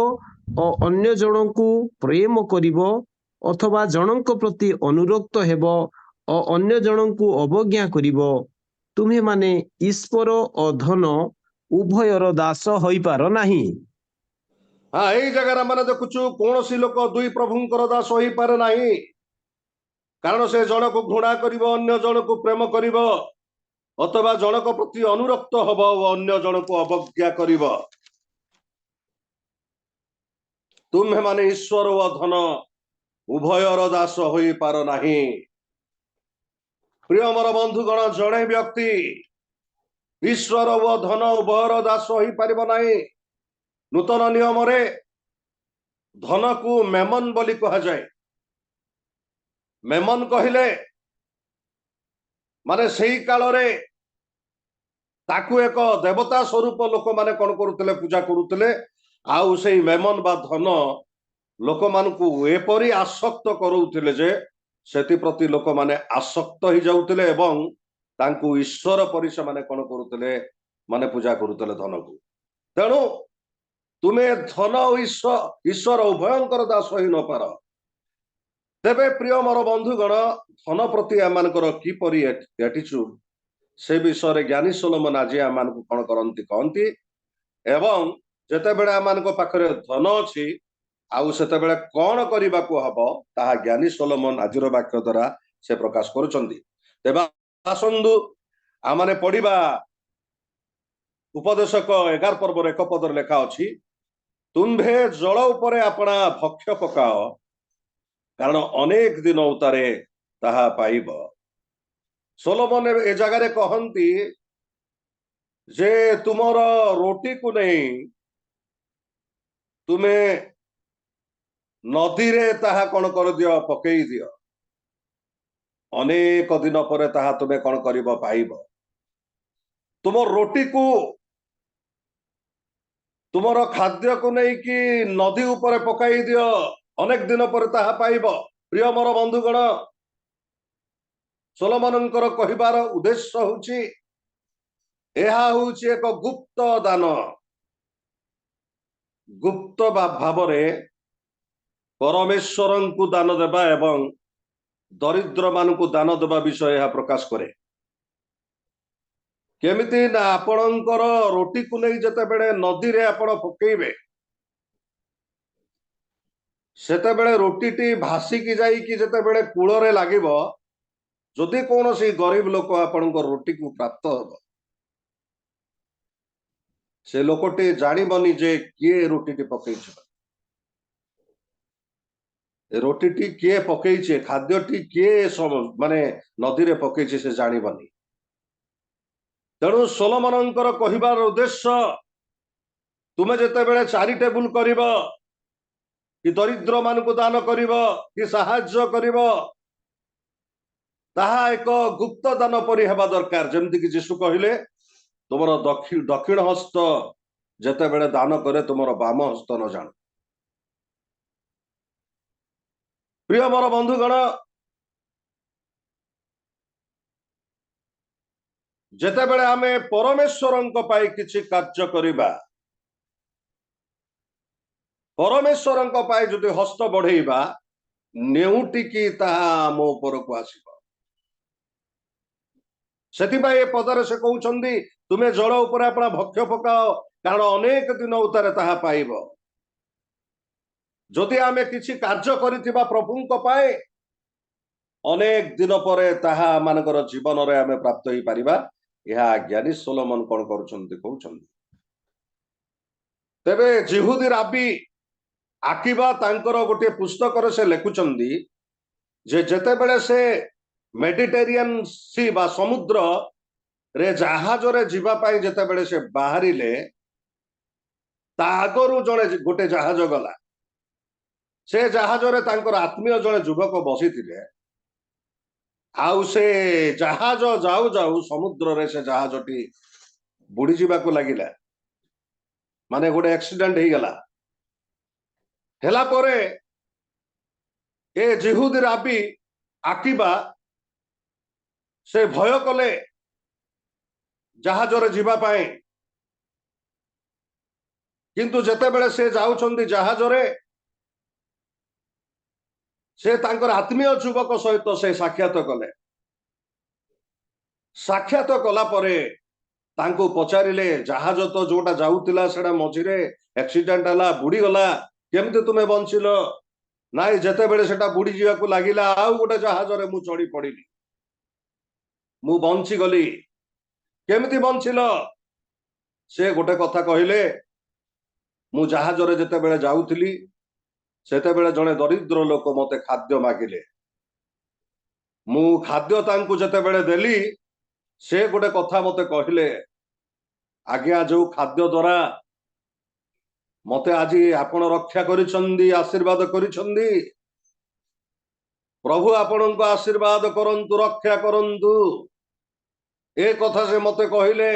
ଓ ଅନ୍ୟ ଜଣଙ୍କୁ ପ୍ରେମ କରିବ, ଅଥବା ଜଣଙ୍କ ପ୍ରତି ଅନୁରକ୍ତ ହେବ ଓ ଅନ୍ୟ ଜଣଙ୍କୁ ଅବଜ୍ଞା କରିବ। ତୁମେମାନେ ଈଶ୍ୱର ଓ ଧନ ଉଭୟର ଦାସ ହୋଇପାର ନାହିଁ। ଏଇ ଜାଗାରେ ଆମେ ଦେଖୁଛୁ କୌଣସି ଲୋକ ଦୁଇ ପ୍ରଭୁଙ୍କର ଦାସ ହୋଇପାରେ ନାହିଁ, କାରଣ ସେ ଜଣକୁ ଘୃଣା କରିବ, ଅନ୍ୟ ଜଣକୁ ପ୍ରେମ କରିବ, ଅଥବା ଜଣକ ପ୍ରତି ଅନୁରକ୍ତ ହବ ଓ ଅନ୍ୟ ଜଣକୁ ଅବଜ୍ଞା କରିବ। ତୁମେମାନେ ଈଶ୍ୱର ଓ ଧନ ଉଭୟର ଦାସ ହୋଇପାର ନାହିଁ। ପ୍ରିୟ ମୋର ବନ୍ଧୁଗଣ, ଜଣେ ବ୍ୟକ୍ତି ଈଶ୍ୱର ଓ ଧନ ଉଭୟର ଦାସ ହୋଇପାରିବ ନାହିଁ। ନୂତନ ନିୟମରେ ଧନକୁ ମେମନ ବୋଲି କୁହାଯାଏ। ମେମନ କହିଲେ ମାନେ ସେଇ କାଳରେ ତାକୁ ଏକ ଦେବତା ସ୍ୱରୂପ ଲୋକମାନେ କଣ କରୁଥିଲେ, ପୂଜା କରୁଥିଲେ। ଆଉ ସେଇ ମେମନ ବା ଧନ ଲୋକମାନଙ୍କୁ ଏପରି ଆସକ୍ତ କରୁଥିଲେ ଯେ ସେଥିପ୍ରତି ଲୋକମାନେ ଆସକ୍ତ ହେଇଯାଉଥିଲେ ଏବଂ ତାଙ୍କୁ ଈଶ୍ୱର ପରି ସେମାନେ କଣ କରୁଥିଲେ, ମାନେ ପୂଜା କରୁଥିଲେ ଧନକୁ। ତେଣୁ ତୁମେ ଧନ ଓ ଈଶ୍ୱର ଉଭୟଙ୍କର ଦାସ ହେଇ ନପାର। ତେବେ ପ୍ରିୟ ମୋର ବନ୍ଧୁଗଣ, ଧନ ପ୍ରତି ଏମାନଙ୍କର କିପରି ଆଟିଚ୍ୟୁଡ, ସେ ବିଷୟରେ ଜ୍ଞାନୀ ସୋଲୋମନ ଆଜି ଆମମାନଙ୍କୁ କଣ କରନ୍ତି କହନ୍ତି। ଏବଂ ଯେତେବେଳେ ଆମମାନଙ୍କ ପାଖରେ ଧନ ଅଛି ଆଉ ସେତେବେଳେ କଣ କରିବାକୁ ହବ ତାହା ଜ୍ଞାନୀ ସୋଲୋମନ ଆଜିର ବାକ୍ୟ ଦ୍ୱାରା ସେ ପ୍ରକାଶ କରୁଛନ୍ତି। ତେବେ ଆସନ୍ତୁ ଆମମାନେ ପଢିବା ଉପଦେଶକ 11 ପର୍ବର 1 ପଦରେ ଲେଖା ଅଛି, ତୁମ୍ଭେ ଜଳ ଉପରେ ଆପଣା ଭକ୍ଷ ପକାଅ, କାରଣ ଅନେକ ଦିନ ଉତ୍ତାରେ ତାହା ପାଇବ। ସୋଲୋମନ ଏ ଜାଗାରେ କହନ୍ତି ଯେ ତୁମର ରୋଟିକୁ ନେଇ ତୁମେ ନଦୀରେ ତାହା କଣ କରିଦିଅ, ପକେଇ ଦିଅ। ଅନେକ ଦିନ ପରେ ତାହା ତୁମେ କଣ କରିବ, ପାଇବ। ତୁମ ରୋଟିକୁ, ତୁମର ଖାଦ୍ୟକୁ ନେଇକି ନଦୀ ଉପରେ ପକାଇ ଦିଅ, ଅନେକ ଦିନ ପରେ ତାହା ପାଇବ। ପ୍ରିୟ ମୋର ବନ୍ଧୁଗଣ, ସୋଲୋମନଙ୍କର କହିବାର ଉଦ୍ଦେଶ୍ୟ ହଉଛି ଏହା ହଉଛି ଏକ ଗୁପ୍ତ ଦାନ। ଗୁପ୍ତ ଭାବରେ ପରମେଶ୍ୱରଙ୍କୁ ଦାନ ଦେବା ଏବଂ ଦରିଦ୍ର ମାନଙ୍କୁ ଦାନ ଦେବା ବିଷୟ ଏହା ପ୍ରକାଶ କରେ। କେମିତି ନା ଆପଣଙ୍କର ରୋଟିକୁ ନେଇ ଯେତେବେଳେ ନଦୀରେ ଆପଣ ପକେଇବେ, ସେତେବେଳେ ରୋଟିଟି ଭାସିକି ଯାଇକି ଯେତେବେଳେ କୂଳରେ ଲାଗିବ, ଯଦି କୌଣସି ଗରିବ ଲୋକ ଆପଣଙ୍କ ରୋଟିକୁ ପ୍ରାପ୍ତ ହେବ, ସେ ଲୋକଟି ଜାଣିବନି ଯେ କିଏ ରୋଟିଟି ପକେଇଛି, ରୋଟିଟି କିଏ ପକେଇଛି, ଖାଦ୍ୟଟି କିଏ ମାନେ ନଦୀରେ ପକେଇଛି, ସେ ଜାଣିବନି। ତେଣୁ ସୋଲୋମନଙ୍କର କହିବାର ଉଦ୍ଦେଶ୍ୟ, ତୁମେ ଯେତେବେଳେ ଚାରିଟେବୁଲ କରିବ, କି ଦରିଦ୍ର ମାନଙ୍କୁ ଦାନ କରିବ, କି ସାହାଯ୍ୟ କରିବ, ତାହା ଏକ ଗୁପ୍ତ ଦାନ ପରି ହେବା ଦରକାର। ଯେମିତି କି ଯୀଶୁ କହିଲେ, ତୁମର ଦକ୍ଷିଣ ହସ୍ତ ଯେତେବେଳେ ଦାନ କରେ ତୁମର ବାମ ହସ୍ତ ନ ଜାଣ। ପ୍ରିୟ ମୋର ବନ୍ଧୁଗଣ, ଯେତେବେଳେ ଆମେ ପରମେଶ୍ୱରଙ୍କ ପାଇଁ କିଛି କାର୍ଯ୍ୟ କରିବା, ପରମେଶ୍ୱରଙ୍କ ପାଇଁ ଯଦି ହସ୍ତ ବଢେଇବା, ନେଉଟିକି ତାହା ଆମ ଉପରକୁ ଆସିବ। ସେଥିପାଇଁ ଏ ପଦରେ ସେ କହୁଛନ୍ତି, ତୁମେ ଜଳ ଉପରେ ଆପଣା ଭକ୍ଷ ପକାଅ, କାରଣ ଅନେକ ଦିନ ଉତ୍ତାରେ ତାହା ପାଇବ। ଯଦି ଆମେ କିଛି କାର୍ଯ୍ୟ କରିଥିବା ପ୍ରଭୁଙ୍କ ପାଇଁ, ଅନେକ ଦିନ ପରେ ତାହା ମାନଙ୍କର ଜୀବନରେ ଆମେ ପ୍ରାପ୍ତ ହେଇପାରିବା। ଏହା ଜ୍ଞାନୀ ସୋଲୋମନ କଣ କରୁଛନ୍ତି କହୁଛନ୍ତି। ତେବେ ଜିହୁଦୀ ରାବି ଆକିବା ତାଙ୍କର ଗୋଟିଏ ପୁସ୍ତକରେ ସେ ଲେଖୁଛନ୍ତି ଯେ ଯେତେବେଳେ ସେ ମେଡିଟେରିଆନ ସି ବା ସମୁଦ୍ରରେ ଜାହାଜରେ ଯିବା ପାଇଁ ଯେତେବେଳେ ସେ ବାହାରିଲେ, ତା ଆଗରୁ ଗୋଟେ ଜାହାଜ ଗଲା। ସେ ଜାହାଜରେ ତାଙ୍କର ଆତ୍ମୀୟ ଜଣେ ଯୁବକ ବସିଥିଲେ। ଆଉ ସେ ଜାହାଜ ଯାଉ ଯାଉ ସମୁଦ୍ରରେ ସେ ଜାହାଜଟି ବୁଡି ଯିବାକୁ ଲାଗିଲା, ମାନେ ଗୋଟେ ଆକ୍ସିଡେଣ୍ଟ ହେଇଗଲା। ହେଲା ପରେ ଏ ଜିହୁଦୀ ରାବି ଆକିବା ସେ ଭୟ କଲେ ଜାହାଜରେ ଯିବା ପାଇଁ। କିନ୍ତୁ ଯେତେବେଳେ ସେ ଯାଉଛନ୍ତି ଜାହାଜରେ, ସେ ତାଙ୍କର ଆତ୍ମୀୟ ଯୁବକ ସହିତ ସେ ସାକ୍ଷାତ କଲେ। ସାକ୍ଷାତ କଲା ପରେ ତାଙ୍କୁ ପଚାରିଲେ, ଜାହାଜ ତ ଯୋଉଟା ଯାଉଥିଲା ସେଟା ମଝିରେ ଆକ୍ସିଡେଣ୍ଟ ହେଲା, ବୁଡିଗଲା, କେମିତି ତୁମେ ବଞ୍ଚିଲ? ନାଇଁ, ଯେତେବେଳେ ସେଟା ବୁଡି ଯିବାକୁ ଲାଗିଲା ଆଉ ଗୋଟେ ଜାହାଜରେ ମୁଁ ଚଢି ପଡିଲି, ମୁଁ ବଞ୍ଚିଗଲି। କେମିତି ବଞ୍ଚିଲ? ସେ ଗୋଟେ କଥା କହିଲେ, ମୁଁ ଜାହାଜରେ ଯେତେବେଳେ ଯାଉଥିଲି ସେତେବେଳେ ଜଣେ ଦରିଦ୍ର ଲୋକ ମତେ ଖାଦ୍ୟ ମାଗିଲେ। ମୁଁ ଖାଦ୍ୟ ତାଙ୍କୁ ଯେତେବେଳେ ଦେଲି, ସେ ଗୋଟେ କଥା ମତେ କହିଲେ, ଆଜ୍ଞା, ଯୋଉ ଖାଦ୍ୟ ଦ୍ୱାରା ମତେ ଆଜି ଆପଣ ରକ୍ଷା କରିଛନ୍ତି, ଆଶୀର୍ବାଦ କରିଛନ୍ତି, ପ୍ରଭୁ ଆପଣଙ୍କ ଆଶୀର୍ବାଦ କରନ୍ତୁ, ରକ୍ଷା କରନ୍ତୁ, ଏ କଥା ସେ ମତେ କହିଲେ।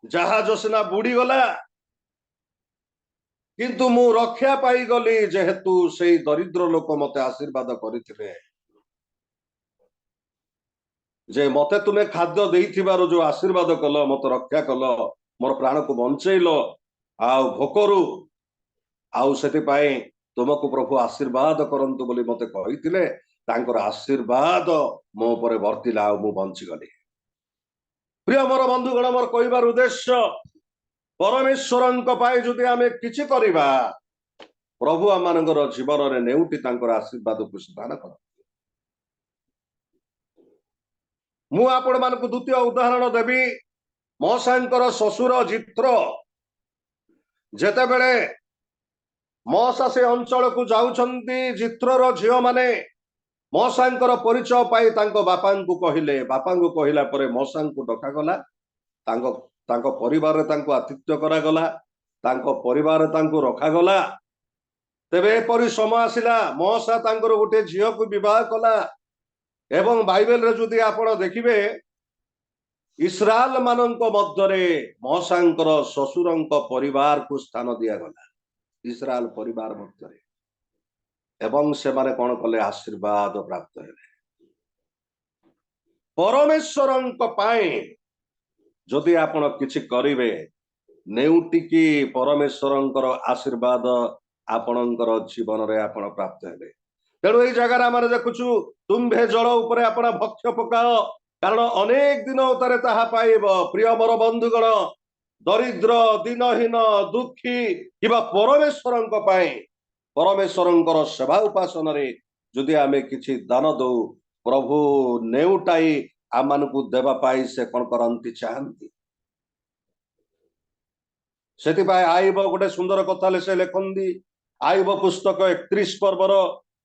ଜାହାଜ ସିନା ବୁଡିଗଲା, କିନ୍ତୁ ମୁଁ ରକ୍ଷା ପାଇଗଲି, ଯେହେତୁ ସେଇ ଦରିଦ୍ର ଲୋକ ମତେ ଆଶୀର୍ବାଦ କରିଥିଲେ ଯେ ମତେ ତୁମେ ଖାଦ୍ୟ ଦେଇଥିବାରୁ ଯୋଉ ଆଶୀର୍ବାଦ କଲ, ମତେ ରକ୍ଷା କଲ, ମୋର ପ୍ରାଣକୁ ବଞ୍ଚେଇଲ ଆଉ ଭୋକରୁ, ଆଉ ସେଥିପାଇଁ ତୁମକୁ ପ୍ରଭୁ ଆଶୀର୍ବାଦ କରନ୍ତୁ ବୋଲି ମତେ କହିଥିଲେ। ତାଙ୍କର ଆଶୀର୍ବାଦ ମୋ ଉପରେ ବର୍ତ୍ତିଲା ଆଉ ମୁଁ ବଞ୍ଚିଗଲି। ପ୍ରିୟ ମୋର ବନ୍ଧୁଗଣ, ମୋର କହିବାର ଉଦ୍ଦେଶ୍ୟ, ପରମେଶ୍ୱରଙ୍କ ପାଇଁ ଯଦି ଆମେ କିଛି କରିବା, ପ୍ରଭୁ ଆମମାନଙ୍କର ଜୀବନରେ ନେଉଟି ତାଙ୍କର ଆଶୀର୍ବାଦକୁ ସ୍ଥାନ କରନ୍ତି। ମୁଁ ଆପଣମାନଙ୍କୁ ଦ୍ୱିତୀୟ ଉଦାହରଣ ଦେବି। ମଉସାଙ୍କର ଶ୍ୱଶୁର ଜିତ୍ରୋ ଯେତେବେଳେ ମଉସା ସେ ଅଞ୍ଚଳକୁ ଯାଉଛନ୍ତି, ଜିତ୍ରୋର ଝିଅମାନେ ମଉସାଙ୍କର ପରିଚୟ ପାଇ ତାଙ୍କ ବାପାଙ୍କୁ କହିଲେ। ବାପାଙ୍କୁ କହିଲା ପରେ ମଉସାଙ୍କୁ ଡକାଗଲା, ତାଙ୍କ ପରିବାରରେ ତାଙ୍କୁ ଆତିଥ୍ୟ କରାଗଲା, ତାଙ୍କ ପରିବାରରେ ତାଙ୍କୁ ରଖାଗଲା। ତେବେ ଏପରି ସମୟ ଆସିଲା, ମଉସା ତାଙ୍କର ଗୋଟେ ଝିଅକୁ ବିବାହ କଲା। ଏବଂ ବାଇବେଲରେ ଯଦି ଆପଣ ଦେଖିବେ, ଇସ୍ରାଏଲ ମାନଙ୍କ ମଧ୍ୟରେ ମଉସାଙ୍କର ଶ୍ୱଶୁରଙ୍କ ପରିବାରକୁ ସ୍ଥାନ ଦିଆଗଲା, ଇସ୍ରାଏଲ ପରିବାର ମଧ୍ୟରେ। ଏବଂ ସେମାନେ କଣ କଲେ? ଆଶୀର୍ବାଦ ପ୍ରାପ୍ତ ହେଲେ। ପରମେଶ୍ୱରଙ୍କ ପାଇଁ ଯଦି ଆପଣ କିଛି କରିବେ, ନେଉଟିକି ପରମେଶ୍ୱରଙ୍କର ଆଶୀର୍ବାଦ ଆପଣଙ୍କର ଜୀବନରେ ଆପଣ ପ୍ରାପ୍ତ ହେବେ। ତେଣୁ ଏଇ ଜାଗାରେ ଆମେ ଦେଖୁଛୁ, ତୁମ୍ଭେ ଜଳ ଉପରେ ଆପଣ ଭକ୍ଷ ପକାଅ, କାରଣ ଅନେକ ଦିନ ଉତ୍ତାରେ ତାହା ପାଇବ। ପ୍ରିୟ ମୋର ବନ୍ଧୁଗଣ, ଦରିଦ୍ର, ଦିନହୀନ, ଦୁଃଖୀ କିମ୍ବା ପରମେଶ୍ୱରଙ୍କ ପାଇଁ, ପରମେଶ୍ୱରଙ୍କର ସେବା ଉପାସନାରେ ଯଦି ଆମେ କିଛି ଦାନ ଦଉ, ପ୍ରଭୁ ନେଉଟାଇ ଆମମାନଙ୍କୁ ଦେବା ପାଇଁ ସେ କଣ କରନ୍ତି? ଚାହାନ୍ତି। ସେଥିପାଇଁ ଆଇବ ଗୋଟେ ସୁନ୍ଦର କଥା ସେ ଲେଖନ୍ତି। ଆଇବ ପୁସ୍ତକ 31 ପର୍ବର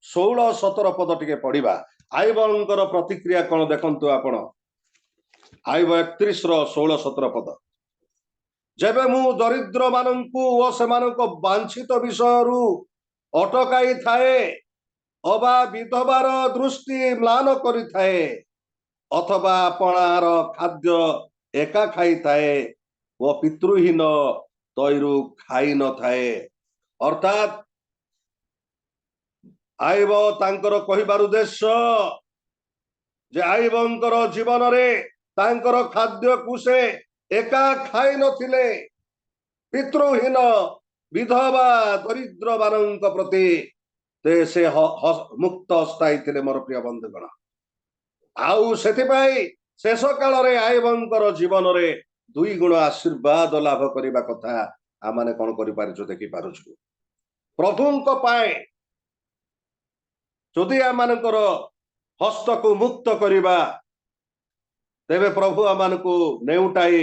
16-17 ପଦ ଟିକେ ପଢିବା। ଆଇବଙ୍କର ପ୍ରତିକ୍ରିୟା କଣ ଦେଖନ୍ତୁ ଆପଣ। ଆଇବ 31ର 16-17 ପଦ। ଯେବେ ମୁଁ ଦରିଦ୍ର ମାନଙ୍କୁ ଓ ସେମାନଙ୍କ ବାଞ୍ଛିତ ବିଷୟରୁ ଅଟକାଇ ଥାଏ, ଅବା ବିଧବାର ଦୃଷ୍ଟି ମ୍ଳାନ କରିଥାଏ, ଅଥବା ଆପଣାର ଖାଦ୍ୟ ଏକା ଖାଇଥାଏ ଓ ପିତୃହୀନ ତୈରୁ ଖାଇ ନଥାଏ। ଅର୍ଥାତ୍ ଆଇବ ତାଙ୍କର କହିବାର ଉଦ୍ଦେଶ୍ୟ ଯେ ଆଇବଙ୍କର ଜୀବନରେ ତାଙ୍କର ଖାଦ୍ୟକୁ ସେ ଏକା ଖାଇ ନଥିଲେ। ପିତୃହୀନ, ବିଧବା, ଦରିଦ୍ର ମାନଙ୍କ ପ୍ରତି ସେ ମୁକ୍ତ ହସ୍ତାଇ ଥିଲେ। ମୋର ପ୍ରିୟ ବନ୍ଧୁଗଣ, ଆଉ ସେଥିପାଇଁ ଶେଷ କାଳରେ ଆଇବଙ୍କର ଜୀବନରେ 2 ଗୁଣ ଆଶୀର୍ବାଦ ଲାଭ କରିବା କଥା ଆମମାନେ କଣ କରିପାରୁଛୁ? ଦେଖିପାରୁଛୁ। ପ୍ରଭୁଙ୍କ ପାଇଁ ଯଦି ଆମମାନଙ୍କର ହସ୍ତକୁ ମୁକ୍ତ କରିବା ତେବେ ପ୍ରଭୁ ଆମମାନଙ୍କୁ ନେଉଟାଇ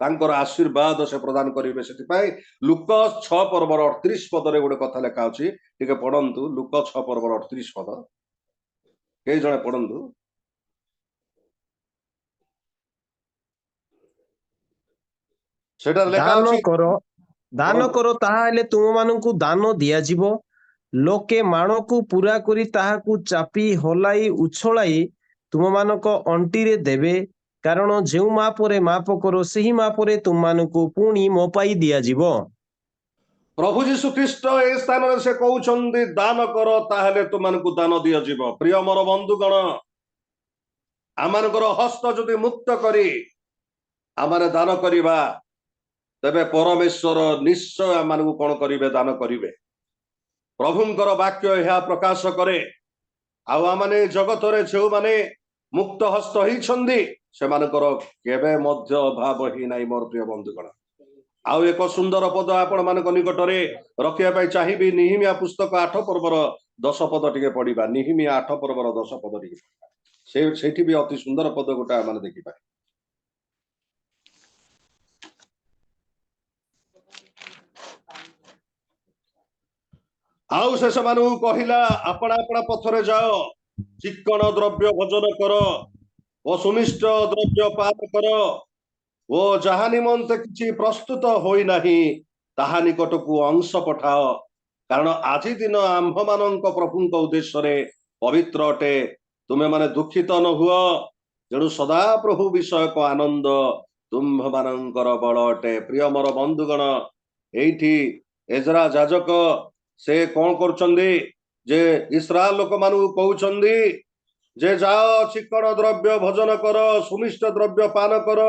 ତାଙ୍କର ଆଶୀର୍ବାଦ ସେ ପ୍ରଦାନ କରିବେ। ସେଥିପାଇଁ ଲୁକ 6 ପର୍ବର 38 ପଦରେ ଗୋଟେ କଥା ଲେଖା ଅଛି, ଟିକେ ପଢନ୍ତୁ। ଲୁକ 6 ପର୍ବର 38 ପଦ, କେହି ଜଣେ ପଢନ୍ତୁ। ସେଟା ଲେଖା ଦାନ ଅଛି, କର ପଢନ୍ତୁ। ତାହା ହେଲେ ତୁମମାନଙ୍କୁ ଦାନ ଦିଆଯିବ। ଲୋକେ ମାଣକୁ ପୂରା କରି ତାହାକୁ ଚାପି ହଲାଇ ଉଛଳାଇ ତୁମମାନଙ୍କ ଅଣ୍ଟିରେ ଦେବେ, କାରଣ ଯେଉଁ ମାପରେ ମାପ କର ସେହି ମାପରେ ତୁମମାନଙ୍କୁ ପୁଣି ମପାଇ ଦିଆଯିବ। ପ୍ରଭୁ ଯୀଶୁ ଖ୍ରୀଷ୍ଟ ଏ ସ୍ଥାନରେ ସେ କହୁଛନ୍ତି ଦାନ କର ତାହେଲେ ତୁମମାନଙ୍କୁ ଦାନ ଦିଆଯିବ। ପ୍ରିୟ ମୋର ବନ୍ଧୁଗଣ, ଆମମାନଙ୍କର ହସ୍ତ ଯଦି ମୁକ୍ତ କରି ଆମମାନେ ଦାନ କରିବା ତେବେ ପରମେଶ୍ୱର ନିଶ୍ଚୟ ଆମମାନଙ୍କୁ କଣ କରିବେ? ଦାନ କରିବେ। ପ୍ରଭୁଙ୍କର ବାକ୍ୟ ଏହା ପ୍ରକାଶ କରେ। ଆଉ ଆମମାନେ ଜଗତରେ ଯେଉଁମାନେ ମୁକ୍ତ ହସ୍ତ ହେଇଛନ୍ତି ସେମାନଙ୍କର କେବେ ମଧ୍ୟ ଅଭାବ ହିଁ ନାହିଁ। ମୋର ପ୍ରିୟ ବନ୍ଧୁଗଣ, ଆଉ ଏକ ସୁନ୍ଦର ପଦ ଆପଣ ମାନଙ୍କ ନିକଟରେ ରଖିବା ପାଇଁ ଚାହିଁବି। ନିହିମିଆ ପୁସ୍ତକ 8 ପର୍ବର 10 ପଦ ଟିକେ ପଢିବା। ନିହିମିଆ 8 ପର୍ବର 10 ପଦ ଟିକେ ପଢିବା। ସେଇଠି ବି ଅତି ସୁନ୍ଦର ପଦ ଗୋଟେ ଆମେ ଦେଖିବା। ଆଉ ସେ ସେମାନଙ୍କୁ କହିଲା, ଆପଣା ଆପଣା ପଥରେ ଯାଅ, ଚିକ୍କଣ ଦ୍ରବ୍ୟ ଭୋଜନ କର ଓ ସୁନିଷ୍ଟ ଦ୍ରବ୍ୟ ପାନ କର ଓ ଯାହା ନିମନ୍ତେ କିଛି ପ୍ରସ୍ତୁତ ହୋଇନାହିଁ ତାହା ନିକଟକୁ ଅଂଶ ପଠାଅ, କାରଣ ଆଜି ଦିନ ଆମ୍ଭମାନଙ୍କ ପ୍ରଭୁଙ୍କ ଉଦ୍ଦେଶ୍ୟରେ ପବିତ୍ର ଅଟେ। ତୁମେ ମାନେ ଦୁଃଖିତ ନ ହୁଅ, ତେଣୁ ସଦାପ୍ରଭୁ ବିଷୟକ ଆନନ୍ଦ ତୁମ୍ଭମାନଙ୍କର ବଳ ଅଟେ। ପ୍ରିୟ ମୋର ବନ୍ଧୁଗଣ, ଏଇଠି ଏଜରା ଯାଜକ ସେ କଣ କରୁଛନ୍ତି? ଯେ ଇସ୍ରାଏଲ ଲୋକମାନଙ୍କୁ କହୁଛନ୍ତି ଯେ ଯାଅ, ଚିକ୍କଣ ଦ୍ରବ୍ୟ ଭୋଜନ କର, ସୁନିଷ୍ଟ ଦ୍ରବ୍ୟ ପାନ କର,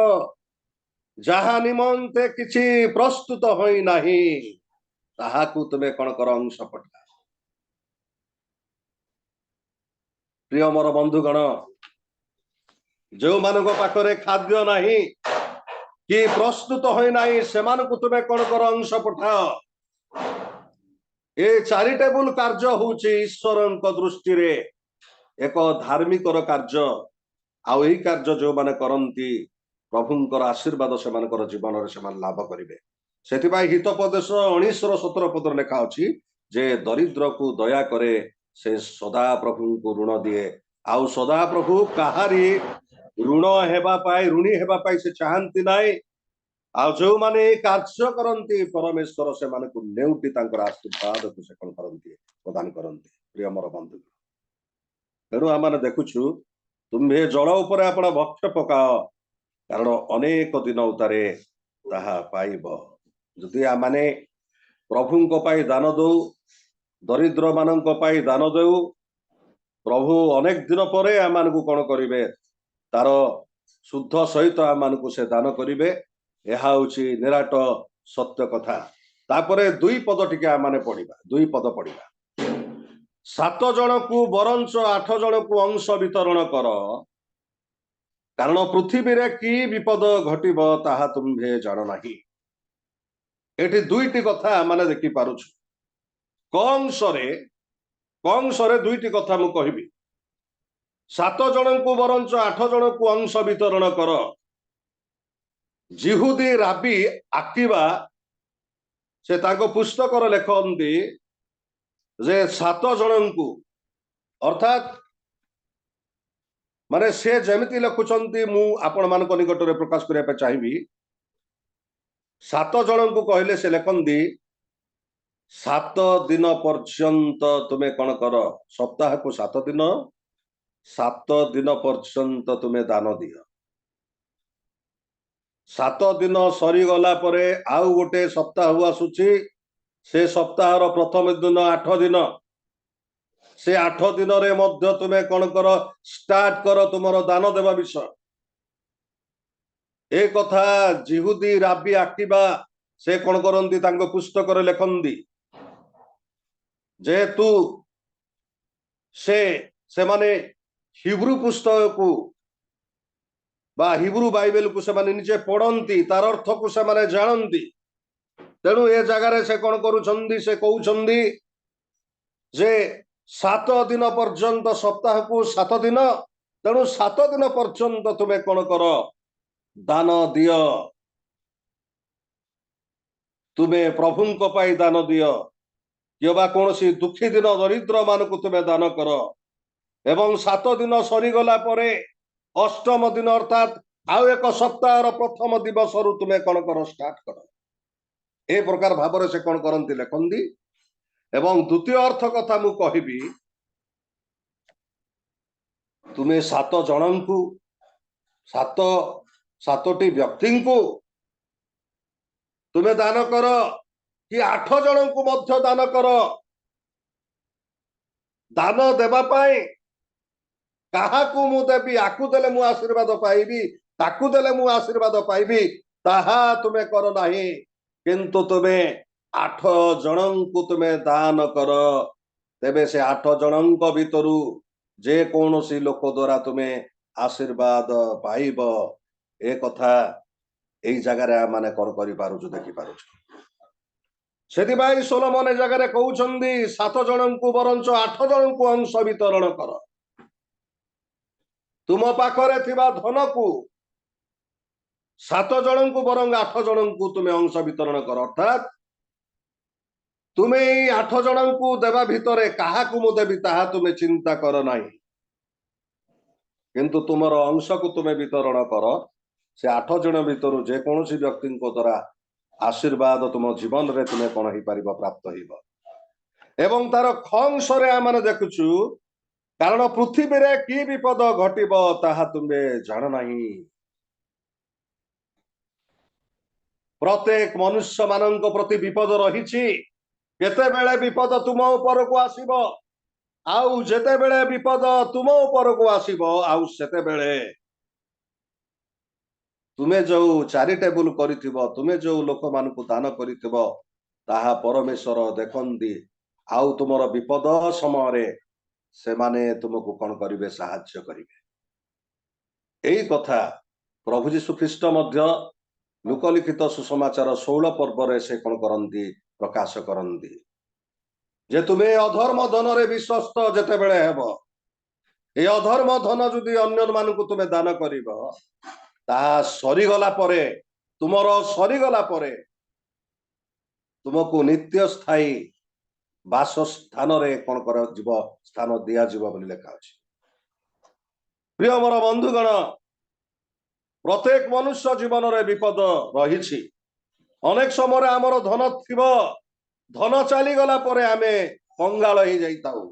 ଯାହା ନିମନ୍ତେ କିଛି ପ୍ରସ୍ତୁତ ହୋଇନାହିଁ ତାହାକୁ ତୁମେ କଣ କର? ଅଂଶ ପଠାଅ। ପ୍ରିୟ ମୋର ବନ୍ଧୁଗଣ, ଯେଉଁମାନଙ୍କ ପାଖରେ ଖାଦ୍ୟ ନାହିଁ କି ପ୍ରସ୍ତୁତ ହୋଇନାହିଁ ସେମାନଙ୍କୁ ତୁମେ କଣ କର? ଅଂଶ ପଠାଅ। ଏ ଚାରିଟେବୁଲ କାର୍ଯ୍ୟ ହଉଛି ଈଶ୍ୱରଙ୍କ ଦୃଷ୍ଟିରେ ଏକ ଧାର୍ମିକର କାର୍ଯ୍ୟ। ଆଉ ଏହି କାର୍ଯ୍ୟ ଯେଉଁମାନେ କରନ୍ତି ପ୍ରଭୁଙ୍କର ଆଶୀର୍ବାଦ ସେମାନଙ୍କର ଜୀବନରେ ସେମାନେ ଲାଭ କରିବେ। ସେଥିପାଇଁ ହିତୋପଦେଶ 19:17 ପଦରେ ଲେଖା ଅଛି ଯେ ଦରିଦ୍ରକୁ ଦୟା କରେ, ସେ ସଦାପ୍ରଭୁଙ୍କୁ ଋଣ ଦିଏ। ଆଉ ସଦାପ୍ରଭୁ କାହାରି ଋଣୀ ହେବା ପାଇଁ ସେ ଚାହାନ୍ତି ନାହିଁ। ଆଉ ଯେଉଁମାନେ এই କାର୍ଯ୍ୟ କରନ୍ତି ପରମେଶ୍ୱର ସେମାନଙ୍କୁ ନେଉଟି ତାଙ୍କର ଆଶୀର୍ବାଦକୁ ସେ କଣ କରନ୍ତି? ପ୍ରଦାନ କରନ୍ତି। ପ୍ରିୟ ମୋର ବନ୍ଧୁ, ତେଣୁ ଆମେ ଦେଖୁଛୁ, ତୁମ୍ଭେ ଜଳ ଉପରେ ଆପଣ ଭକ୍ଷ ପକାଅ, କାରଣ ଅନେକ ଦିନ ଉତ୍ତାରେ ତାହା ପାଇବ। ଯଦି ଆମମାନେ ପ୍ରଭୁଙ୍କ ପାଇଁ ଦାନ ଦଉ, ଦରିଦ୍ର ମାନଙ୍କ ପାଇଁ ଦାନ ଦଉ, ପ୍ରଭୁ ଅନେକ ଦିନ ପରେ ଆମମାନଙ୍କୁ କଣ କରିବେ? ତାର ଶୁଦ୍ଧ ସହିତ ଆମମାନଙ୍କୁ ସେ ଦାନ କରିବେ। ଏହା ହଉଛି ନିରାଟ ସତ୍ୟ କଥା। ତାପରେ 2 ପଦ ଟିକେ ଆମମାନେ ପଢିବା। 2 ପଦ ପଢିବା। 7 ଜଣକୁ ବରଞ୍ଚ 8 ଜଣକୁ ଅଂଶ ବିତରଣ କର, କାରଣ ପୃଥିବୀରେ କି ବିପଦ ଘଟିବ ତାହା ତୁମ୍ଭେ ଜାଣ ନାହିଁ। ଏଠି 2ଟି କଥା ଆମେ ଦେଖିପାରୁଛୁ। କଂସରେ 2ଟି କଥା ମୁଁ କହିବି। 7 ଜଣଙ୍କୁ ବରଞ୍ଚ 8 ଜଣକୁ ଅଂଶ ବିତରଣ କର। ଜିହୁଦୀ ରାବି ଆକିବା ସେ ତାଙ୍କ ପୁସ୍ତକରେ ଲେଖନ୍ତି ଯେ 7 ଜଣଙ୍କୁ, ଅର୍ଥାତ୍ ମାନେ ସେ ଯେମିତି ଲେଖୁଛନ୍ତି, ମୁଁ ଆପଣମାନଙ୍କ ନିକଟରେ ପ୍ରକାଶ କରିବା ପାଇଁ ଚାହିଁବି। 7 ଜଣଙ୍କୁ କହିଲେ ସେ ଲେଖନ୍ତି 7 ଦିନ ପର୍ଯ୍ୟନ୍ତ ତୁମେ କଣ କର? ସପ୍ତାହକୁ 7 ଦିନ, 7 ଦିନ ପର୍ଯ୍ୟନ୍ତ ତୁମେ ଦାନ ଦିଅ। 7 ଦିନ ସରିଗଲା ପରେ ଆଉ ଗୋଟେ ସପ୍ତାହ ଆସୁଛି। ସେ ସପ୍ତାହର ପ୍ରଥମ ଦିନ 8 ଦିନ। ସେ 8 ଦିନରେ ମଧ୍ୟ ତୁମେ କଣ କର? ଷ୍ଟାର୍ଟ କର ତୁମର ଦାନ ଦେବା ବିଷୟ। ଏ କଥା ଜିହୁଦୀ ରାବି ଆକିବା ସେ କଣ କରନ୍ତି? ତାଙ୍କ ପୁସ୍ତକରେ ଲେଖନ୍ତି। ଯେହେତୁ ସେମାନେ ହିବ୍ରୁ ପୁସ୍ତକକୁ ବା ହିବ୍ରୁ ବାଇବେଲକୁ ସେମାନେ ନିଜେ ପଢନ୍ତି, ତାର ଅର୍ଥକୁ ସେମାନେ ଜାଣନ୍ତି। ତେଣୁ ଏ ଜାଗାରେ ସେ କଣ କରୁଛନ୍ତି? ସେ କହୁଛନ୍ତି ଯେ 7 दिन पर्यंत सप्ताह को 7 दिन तेणु 7 दिन पर्यंत तुम्हें कौन कर दान दिय तुम्हें प्रभु पाई दान दिय किबा कौन सी दुखी दिन दरिद्र मान को तुम्हें दान कर एवं 7 दिन सरीगला परे अष्टम दिन अर्थात आउ एक सप्ताह प्रथम दिवस रु तुम्हें कौन कर स्टार्ट कर ए प्रकार भाव से कौन करती लिखती एवं द्वितीय अर्थ कथा मु कहबी तुम्हें 7 जन को 7टी व्यक्ति को तुम्हें दान कर कि 8 जन को मध्य दान कर दान देवा पाए काहाकू मु देवी आकु देले मु आशीर्वाद पाइबी ताकू देले मु आशीर्वाद पाइबी ताहा तुम्हें कर नाही किंतु तुम्हें 8 जन को तुम्हें दान कर तेबे से 8 जन भितरु जे कौन सी लोक द्वारा तुम्हें आशीर्वाद पाइब ए कथा एई जगह माने कौन करि पारुछु देखि पारुछु सेति सोलोमन ए जगह कहउछंदी 7 जन को बरंच 8 जन को अंश वितरण कर तुम पाखरे थिबा धन को 7 जन को बरंग 8 जन को तुम्हें अंश वितरण कर अर्थात तुम्हें 8 जन को देवा भितरे कहा को मु देवी ताहा तुम्हें चिंता कर नाही किंतु तुमर अंश को तुम्हें वितरण कर से 8 जन भितर जे कौन सी व्यक्ति द्वारा आशीर्वाद तुम जीवन रे तुम्हें कौन ही पारिबो प्राप्त होइबो एवं तार खंश रे आमने देखुछु कारण पृथ्वी रे की विपद घटिबो ताहा तुम्हें जान नाही प्रत्येक मनुष्य मानक प्रति विपद रहिछि केते बेले विपद तुम ऊपर को आसीबो आउ जेते बेले विपद तुम ऊपर को आसीबो आउ सेते बेले तुम्हें जो चैरिटेबल करिथिबो तुम्हें जो लोक मान को दान करिथिबो ताहा परमेश्वर देखंदी आउ तुमर विपद समय रे से माने तुमको कौन करिवे साहाय्य करिवे एई कथा प्रभु यीशु ख्रीष्ट मध्य लोकलिखित सुसमाचार 16 पर्व रे से कौन करंती प्रकाश करंती जे तुम्हें अधर्म धन रे विश्वस्त जेते बेले हेबो ए अधर्म धन जदि अन्य मान को तुम्हें दान करिवो ता सरीगला परे तुमर सरीगला परे तुमको नित्य स्थायी बासस्थान रे कौन कर जीव स्थान दिया जीव बोली लेखा अछि प्रिय मोर बंधुगण प्रत्येक मनुष्य जीवन रे विपद रहिछि अनेक समय आमर धन थिबो धन चली गला परे आमे कंगाल ही जाइताउ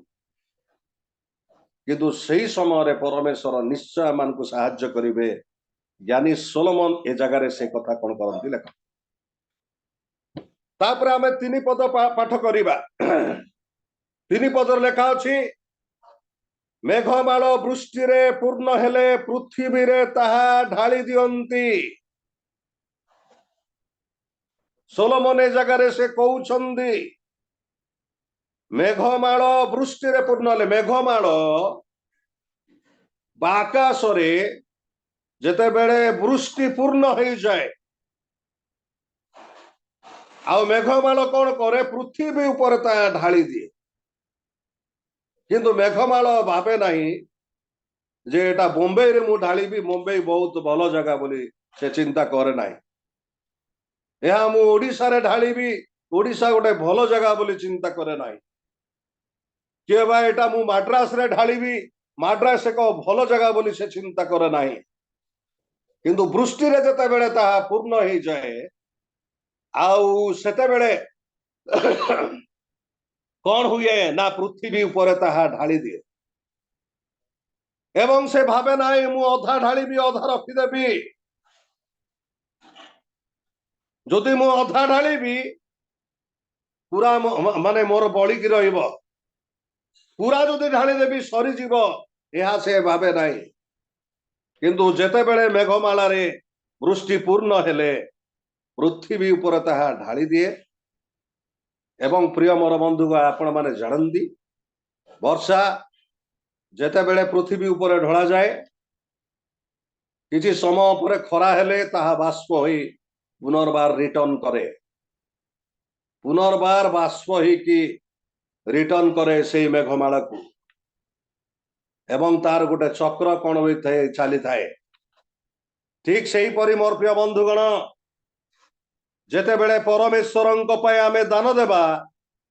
किंतु सही समय रे परमेश्वर निश्चय मान को साहाय्य करिवे ज्ञानी सोलोमन ए जगह रे से कथा कौन करंती लेखा तापर आमे 3 पद पाठ करिबा 3 पद लेखा अछि मेघमाल वृष्टि रे पूर्ण हेले पृथ्वी रे ताहा ढाली दियंती सोलोमन ए जगह रे से कहउछंदी मेघमाल वृष्टि रे पूर्ण हेले मेघमाल आकाश रे जेते बेले वृष्टि पूर्ण हो जाए आउ मेघमाल कौन करे पृथ्वी ऊपर ता ढाली दिए किंतु मेघमाल भावे नहीं जे एटा बॉम्बे रे मु ढाली भी मुंबई बहुत भलो जगह बोली से चिंता करे नाही यह मु ओडिसा रे ढाली भी ओडिसा गोटे भलो जगह बोली चिंता करे नाही के बा एटा मु मद्रास रे ढाली भी मद्रास एक भलो जगह बोली से चिंता करे नाही किंतु वृष्टि रे जते बेले ताहा पूर्ण हो जाए आउ सेते बेले कौन हुए ना पृथ्वी ऊपर ताहा ढाली दिए एवं से भावे नाई मु अधा ढाली भी अधा रखिदेवी जदि मु अधा ढाली भी पूरा माने मोर बलिक रहिबो पूरा जदि ढाली देवी सरी जीव यह से भावे नाई किंतु जेते बेले मेघमाला रे वृष्टि पूर्ण हेले पृथ्वी ऊपर ताहा ढाली दिए एवं प्रिय मोर बंधु आपण माने जानती वर्षा जेते बेले पृथ्वी ऊपर ढला जाए किसी समय पर खरा हेले ताहा बाष्प होई पुनर्बार रिटर्न करे पुनर्बार बाष्प ही कि ରିଟର୍ନ କରେ ସେଇ ମେଘମାଳାକୁ ଏବଂ ତାର ଗୋଟେ ଚକ୍ର କଣ ହୋଇଥାଏ ଚାଲିଥାଏ। ଠିକ ସେହିପରି ମୋର ପ୍ରିୟ ବନ୍ଧୁଗଣ, ଯେତେବେଳେ ପରମେଶ୍ୱରଙ୍କ ପାଇଁ ଆମେ ଦାନ ଦେବା,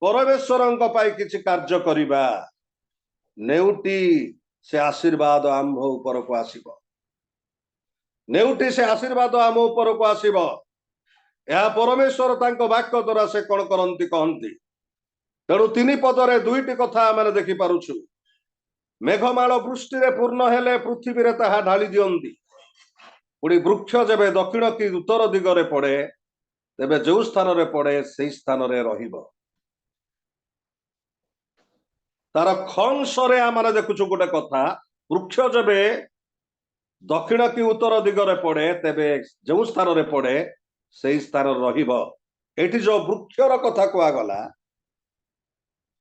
ପରମେଶ୍ୱରଙ୍କ ପାଇଁ କିଛି କାର୍ଯ୍ୟ କରିବା, ନେଉଟି ସେ ଆଶୀର୍ବାଦ ଆମ୍ଭ ଉପରକୁ ଆସିବ। ନେଉଟି ସେ ଆଶୀର୍ବାଦ ଆମ ଉପରକୁ ଆସିବ। ଏହା ପରମେଶ୍ୱର ତାଙ୍କ ବାକ୍ୟ ଦ୍ୱାରା ସେ କଣ କରନ୍ତି କହନ୍ତି। ତେଣୁ 3 ପଦରେ 2ଟି କଥା ଆମେ ଦେଖିପାରୁଛୁ। ମେଘମାଳ ବୃଷ୍ଟିରେ ପୂର୍ଣ୍ଣ ହେଲେ ପୃଥିବୀରେ ତାହା ଢାଳି ଦିଅନ୍ତି। ପୁଣି ବୃକ୍ଷ ଯେବେ ଦକ୍ଷିଣ କି ଉତ୍ତର ଦିଗରେ ପଡେ, ତେବେ ଯୋଉ ସ୍ଥାନରେ ପଡେ ସେଇ ସ୍ଥାନରେ ରହିବ। ତାର ଖଂସରେ ଆମେ ଦେଖୁଛୁ ଗୋଟେ କଥା, ବୃକ୍ଷ ଯେବେ ଦକ୍ଷିଣ କି ଉତ୍ତର ଦିଗରେ ପଡେ, ତେବେ ଯୋଉ ସ୍ଥାନରେ ପଡେ ସେଇ ସ୍ଥାନରେ ରହିବ। ଏଠି ଯୋଉ ବୃକ୍ଷର କଥା କୁହାଗଲା,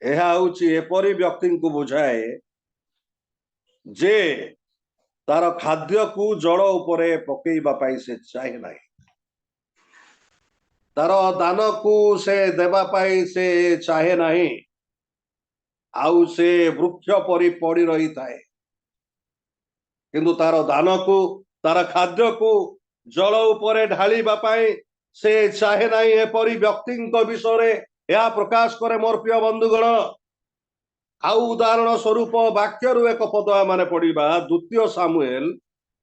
ଏହା ହଉଛି ଏପରି ବ୍ୟକ୍ତିଙ୍କୁ ବୁଝାଏ ଯେ ତାର ଖାଦ୍ୟକୁ ଜଳ ଉପରେ ପକେଇବା ପାଇଁ ସେ ଚାହେଁ ନାହିଁ। ତାର ଦାନକୁ ସେ ଦେବା ପାଇଁ ସେ ଚାହେଁ ନାହିଁ। ଆଉ ସେ ବୃକ୍ଷ ପରି ପଡି ରହିଥାଏ। କିନ୍ତୁ ତାର ଦାନକୁ, ତାର ଖାଦ୍ୟକୁ ଜଳ ଉପରେ ଢାଳିବା ପାଇଁ ସେ ଚାହେଁ ନାହିଁ। ଏପରି ବ୍ୟକ୍ତିଙ୍କ ବିଷୟରେ ଏହା ପ୍ରକାଶ କରେ ମୋର ପ୍ରିୟ ବନ୍ଧୁଗଣ। ଆଉ ଉଦାହରଣ ସ୍ୱରୂପ ବାକ୍ୟରୁ ଏକ ପଦ ଆମେ ପଢିବା, 2 ସାମୁଏଲ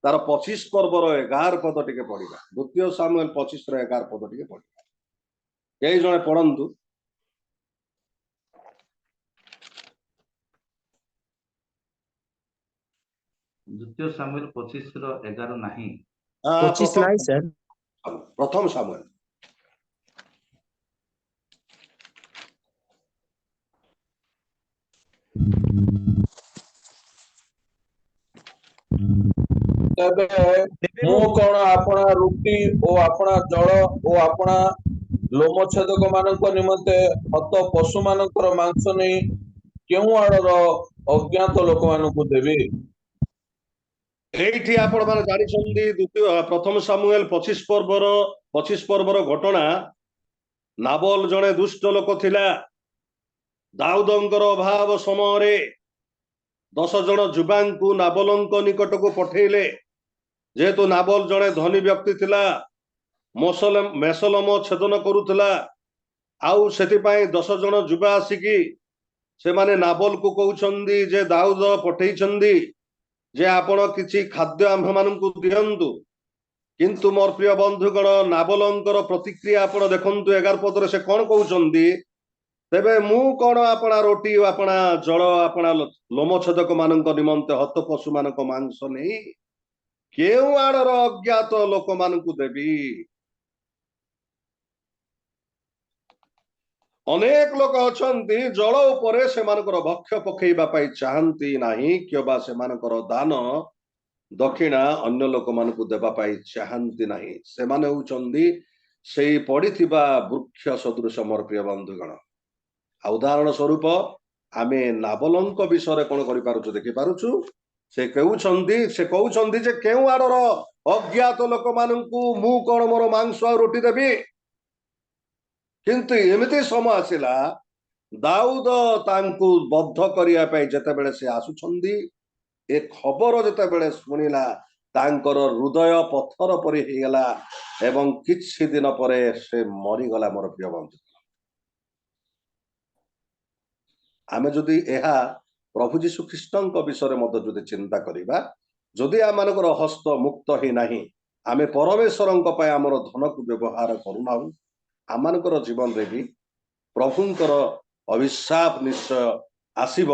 ତାର 25 ପର୍ବର 11 ପଦ ଟିକେ ପଢିବା। 2 ସାମୁଏଲ 25 ର 11 ପଦ ଟିକେ ପଢିବା। କେହି ଜଣେ ପଢନ୍ତୁ। 2 ସାମୁଏଲ 25 ର 11 ନାହିଁ। 25 ନାହିଁ ସାର୍। ପ୍ରଥମ ସାମୁଏଲ। ତେବେ ମୁଁ କଣ ଆପଣା ରୁଟି ଓ ଆପଣା ଜଳ ଓ ଆପଣା ଲୋମଛେଦକ ମାନଙ୍କ ନିମନ୍ତେ ହତ ପଶୁ ମାନଙ୍କର ମାଂସ ନେଇ କେଉଁ ଆଡର ଅଜ୍ଞାତ ଲୋକମାନଙ୍କୁ ଦେବି? ଏଇଠି ଆପଣ ମାନେ ଜାଣିଛନ୍ତି ପ୍ରଥମ ସାମୁଏଲ 25 ପର୍ବର ଘଟଣା। ନାବଲ ଜଣେ ଦୁଷ୍ଟ ଲୋକ ଥିଲା। ଦାଉଦଙ୍କର ଅଭାବ ସମୟରେ 10 ଜଣ ଯୁବାଙ୍କୁ ନାବଲଙ୍କ ନିକଟକୁ ପଠେଇଲେ। ଯେହେତୁ ନାବଲ ଜଣେ ଧନୀ ବ୍ୟକ୍ତି ଥିଲା, ମେସଲମ ଛେଦନ କରୁଥିଲା, ଆଉ ସେଥିପାଇଁ 10 ଜଣ ଯୁବା ଆସିକି ସେମାନେ ନାବଲକୁ କହୁଛନ୍ତି ଯେ ଦାଉଦ ପଠେଇଛନ୍ତି ଯେ ଆପଣ କିଛି ଖାଦ୍ୟ ଆମ୍ଭମାନଙ୍କୁ ଦିଅନ୍ତୁ। କିନ୍ତୁ ମୋର ପ୍ରିୟ ବନ୍ଧୁଗଣ, ନାବଲଙ୍କର ପ୍ରତିକ୍ରିୟା ଆପଣ ଦେଖନ୍ତୁ 11 ପଦରେ ସେ କଣ କହୁଛନ୍ତି। ତେବେ ମୁଁ କଣ ଆପଣା ରୋଟି ଓ ଆପଣା ଜଳ ଆପଣା ଲୋମଛେଦକ ମାନଙ୍କ ନିମନ୍ତେ ହତ ପଶୁ ମାନଙ୍କ ମାଂସ ନେଇ କେଉଁ ଆଡର ଅଜ୍ଞାତ ଲୋକମାନଙ୍କୁ ଦେବି? ଅନେକ ଲୋକ ଅଛନ୍ତି ଜଳ ଉପରେ ସେମାନଙ୍କର ଭକ୍ଷ ପକେଇବା ପାଇଁ ଚାହାନ୍ତି ନାହିଁ, କିମ୍ବା ସେମାନଙ୍କର ଦାନ ଦକ୍ଷିଣା ଅନ୍ୟ ଲୋକମାନଙ୍କୁ ଦେବା ପାଇଁ ଚାହାନ୍ତି ନାହିଁ। ସେମାନେ ହଉଛନ୍ତି ସେଇ ପଡିଥିବା ବୃକ୍ଷ ସଦୃଶ ମୋର ପ୍ରିୟ ବନ୍ଧୁଗଣ। ଆଉ ଉଦାହରଣ ସ୍ୱରୂପ ଆମେ ନାବଲଙ୍କ ବିଷୟରେ କଣ କରିପାରୁଛୁ ଦେଖିପାରୁଛୁ। ସେ କହୁଛନ୍ତି ଯେ କେଉଁ ଆଡର ଅଜ୍ଞାତ ଲୋକମାନଙ୍କୁ ମୁଁ କଣ ମୋର ମାଂସ ଆଉ ରୁଟି ଦେବି? କିନ୍ତୁ ଏମିତି ସମୟ ଆସିଲା, ଦାଉଦ ତାଙ୍କୁ ବଦ୍ଧ କରିବା ପାଇଁ ଯେତେବେଳେ ସେ ଆସୁଛନ୍ତି, ଏ ଖବର ଯେତେବେଳେ ଶୁଣିଲା, ତାଙ୍କର ହୃଦୟ ପଥର ପରି ହେଇଗଲା ଏବଂ କିଛି ଦିନ ପରେ ସେ ମରିଗଲା। ମୋର ପ୍ରିୟ ବନ୍ଧୁ, ଆମେ ଯଦି ଏହା ପ୍ରଭୁ ଯୀଶୁ ଖ୍ରୀଷ୍ଟଙ୍କ ବିଷୟରେ ମଧ୍ୟ ଯଦି ଚିନ୍ତା କରିବା, ଯଦି ଆମମାନଙ୍କର ହସ୍ତ ମୁକ୍ତ ହିଁ ନାହିଁ, ଆମେ ପରମେଶ୍ୱରଙ୍କ ପାଇଁ ଆମର ଧନକୁ ବ୍ୟବହାର କରୁନାହୁଁ, ଆମମାନଙ୍କର ଜୀବନରେ ବି ପ୍ରଭୁଙ୍କର ଅଭିଶାପ ନିଶ୍ଚୟ ଆସିବ।